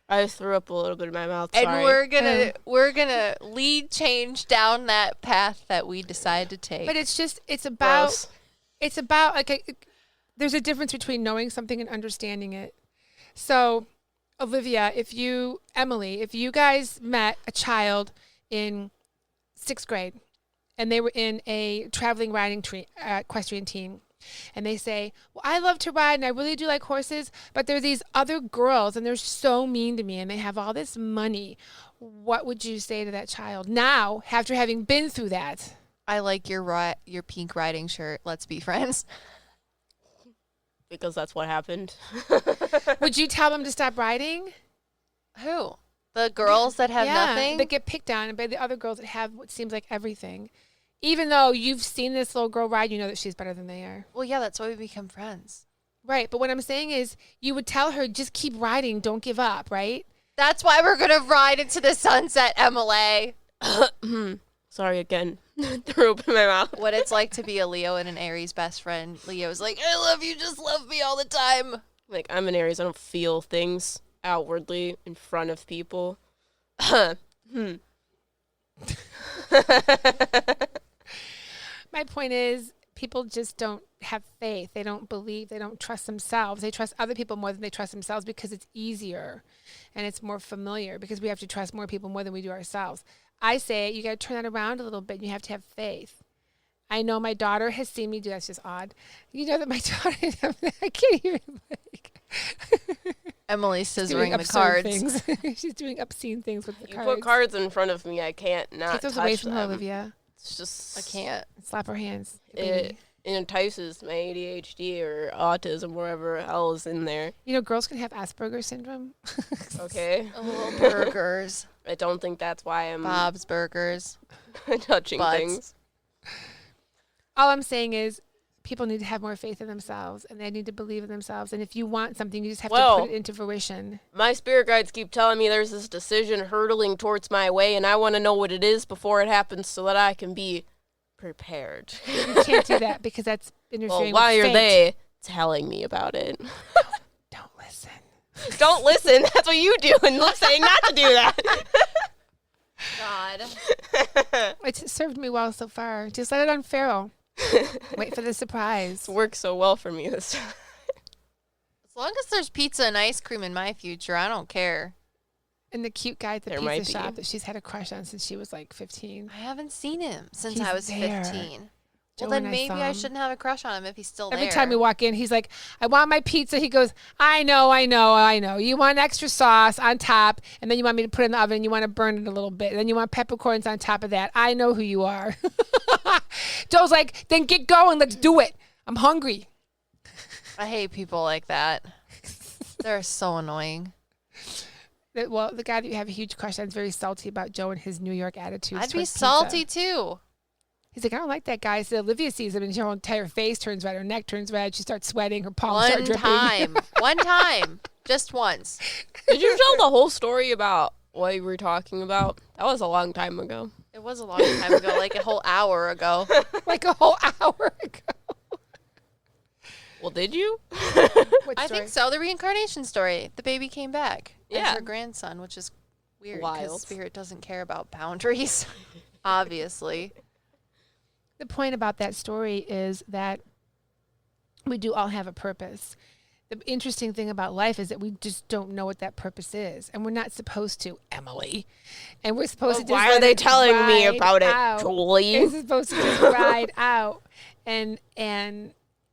Speaker 2: I threw up a little bit in my mouth.
Speaker 1: And
Speaker 2: sorry.
Speaker 1: we're gonna lead change down that path that we decide to take.
Speaker 3: But it's about
Speaker 2: Gross.
Speaker 3: There's a difference between knowing something and understanding it. So, Olivia, Emily, if you guys met a child in 6th grade and they were in a traveling riding equestrian team, and they say, well, I love to ride and I really do like horses, but there are these other girls and they're so mean to me and they have all this money. What would you say to that child now, after having been through that?
Speaker 1: I like your pink riding shirt. Let's be friends.
Speaker 2: Because that's what happened.
Speaker 3: Would you tell them to stop riding?
Speaker 1: Who? The girls that have nothing?
Speaker 3: That get picked on by the other girls that have what seems like everything. Even though you've seen this little girl ride, you know that she's better than they are.
Speaker 1: Well, yeah, that's why we become friends.
Speaker 3: Right, but what I'm saying is you would tell her, just keep riding, don't give up, right?
Speaker 1: That's why we're going to ride into the sunset, Emily.
Speaker 2: Sorry again. Threw up in my mouth.
Speaker 1: What it's like to be a Leo and an Aries best friend. Leo's like, I love you, just love me all the time.
Speaker 2: Like, I'm an Aries. I don't feel things outwardly in front of people.
Speaker 3: My point is, people just don't have faith. They don't believe. They don't trust themselves. They trust other people more than they trust themselves because it's easier and it's more familiar, because we have to trust more people more than we do ourselves. I say you got to turn that around a little bit and you have to have faith. I know my daughter has seen me do that's just odd. You know that my daughter, I can't even
Speaker 1: Emily's scissoring the cards.
Speaker 3: She's doing obscene things with the
Speaker 2: You
Speaker 3: cards.
Speaker 2: put cards in front of me, I can't not
Speaker 3: Take those
Speaker 2: touch
Speaker 3: away from her,
Speaker 2: them.
Speaker 3: Olivia.
Speaker 2: It's just...
Speaker 1: I can't.
Speaker 3: Slap her hands.
Speaker 2: It entices my ADHD or autism, wherever hell is in there.
Speaker 3: You know, girls can have Asperger's syndrome.
Speaker 2: Okay.
Speaker 1: Oh, burgers.
Speaker 2: I don't think that's why I'm
Speaker 1: Bob's Burgers.
Speaker 2: touching
Speaker 1: Butts.
Speaker 2: things.
Speaker 3: All I'm saying is people need to have more faith in themselves and they need to believe in themselves. And if you want something, you just have to put it into fruition.
Speaker 2: My spirit guides keep telling me there's this decision hurtling towards my way, and I want to know what it is before it happens so that I can be prepared.
Speaker 3: You can't do that because that's interfering
Speaker 2: Well, why
Speaker 3: with
Speaker 2: are
Speaker 3: fate.
Speaker 2: they telling me about it?
Speaker 3: Don't listen.
Speaker 2: Don't listen. That's what you do, and saying not to do that.
Speaker 1: God.
Speaker 3: It's served me well so far. Just let it unfurl. Wait for the surprise.
Speaker 2: It's worked so well for me this time.
Speaker 1: As long as there's pizza and ice cream in my future, I don't care.
Speaker 3: And the cute guy at the
Speaker 2: There might
Speaker 3: pizza
Speaker 2: be.
Speaker 3: shop that she's had a crush on since she was like 15.
Speaker 1: I haven't seen him since
Speaker 3: He's
Speaker 1: I was
Speaker 3: there.
Speaker 1: 15.
Speaker 3: Joe
Speaker 1: Well, then
Speaker 3: and I
Speaker 1: maybe
Speaker 3: saw
Speaker 1: I
Speaker 3: him.
Speaker 1: shouldn't have a crush on him if he's still there.
Speaker 3: Every time we walk in, he's like, I want my pizza. He goes, I know. You want extra sauce on top, and then you want me to put it in the oven, and you want to burn it a little bit. And then you want peppercorns on top of that. I know who you are. Joe's like, then get going. Let's do it. I'm hungry.
Speaker 1: I hate people like that. They're so annoying.
Speaker 3: Well, the guy that you have a huge crush on is very salty about Joe and his New York attitude.
Speaker 1: I'd be salty too.
Speaker 3: He's like, I don't like that guy. So Olivia sees him, and her entire face turns red. Her neck turns red. She starts sweating. Her palms start dripping.
Speaker 1: One time. Just once.
Speaker 2: Did you tell the whole story about what you were talking about? That was a long time ago.
Speaker 1: It was a long time ago, like a whole hour ago.
Speaker 3: Like a whole hour ago.
Speaker 2: Well, did you?
Speaker 3: What
Speaker 1: I
Speaker 3: story?
Speaker 1: think so. The reincarnation story. The baby came back
Speaker 2: Yeah.
Speaker 1: as her grandson, which is weird
Speaker 2: Wild.
Speaker 1: because spirit doesn't care about boundaries, obviously.
Speaker 3: The point about that story is that we do all have a purpose. The interesting thing about life is that we just don't know what that purpose is. And we're not supposed to, Emily. And we're supposed to just
Speaker 2: Why are
Speaker 3: let
Speaker 2: they
Speaker 3: it
Speaker 2: telling me
Speaker 3: ride
Speaker 2: about it,
Speaker 3: out.
Speaker 2: Julie?
Speaker 3: It's supposed to just ride out. And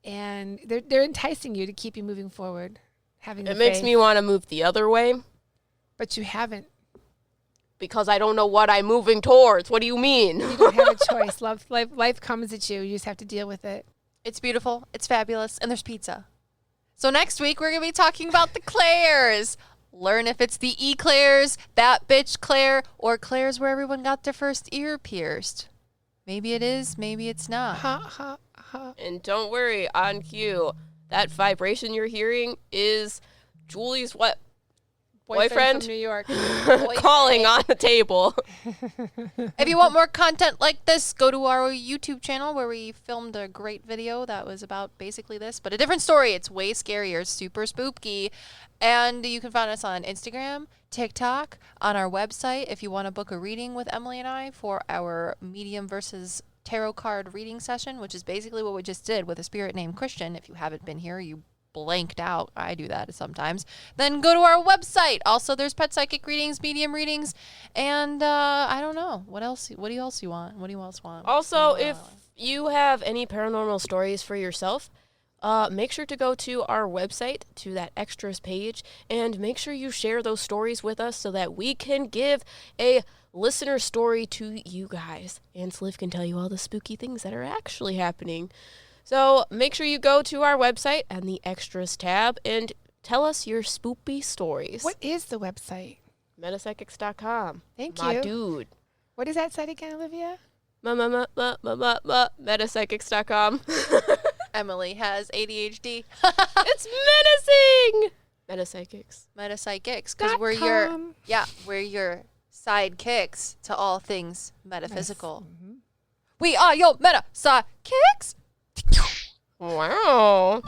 Speaker 3: they're enticing you to keep you moving forward. Having
Speaker 2: It
Speaker 3: the
Speaker 2: makes
Speaker 3: faith.
Speaker 2: me want to move the other way.
Speaker 3: But you haven't.
Speaker 2: because I don't know what I'm moving towards. What do you mean?
Speaker 3: You don't have a choice. Life comes at you. You just have to deal with it.
Speaker 1: It's beautiful. It's fabulous. And there's pizza. So next week, we're going to be talking about the Claires. Learn if it's the E-Claires, that bitch Claire, or Claires where everyone got their first ear pierced. Maybe it is, maybe it's not.
Speaker 3: Ha, ha, ha.
Speaker 2: And don't worry, on cue, that vibration you're hearing is Julie's what? Boyfriend?
Speaker 3: From New York.
Speaker 2: Calling on the table.
Speaker 1: If you want more content like this, go to our YouTube channel where we filmed a great video that was about basically this, but a different story. It's way scarier, super spooky. And you can find us on Instagram, TikTok, on our website if you want to book a reading with Emily and I for our medium versus tarot card reading session, which is basically what we just did with a spirit named Christian. If you haven't been here, you blanked out. I do that sometimes. Then go to our website. Also, there's pet psychic readings, medium readings, and I don't know what else. What do you else you want? What do you else want?
Speaker 2: Also, if you have any paranormal stories for yourself, make sure to go to our website, to that extras page, and make sure you share those stories with us so that we can give a listener story to you guys. And Liv can tell you all the spooky things that are actually happening. So make sure you go to our website and the extras tab and tell us your spoopy stories.
Speaker 3: What is the website?
Speaker 2: MetaPsyckicks.com.
Speaker 3: Thank
Speaker 2: My
Speaker 3: you.
Speaker 2: dude.
Speaker 3: What is that site again, Olivia?
Speaker 2: MetaPsyckicks.com.
Speaker 1: Emily has ADHD.
Speaker 2: It's menacing. Meta Psyckicks.
Speaker 1: Meta Psyckicks, because we're your sidekicks to all things metaphysical.
Speaker 3: Yes. Mm-hmm.
Speaker 1: We are your Meta Psyckicks.
Speaker 2: Wow.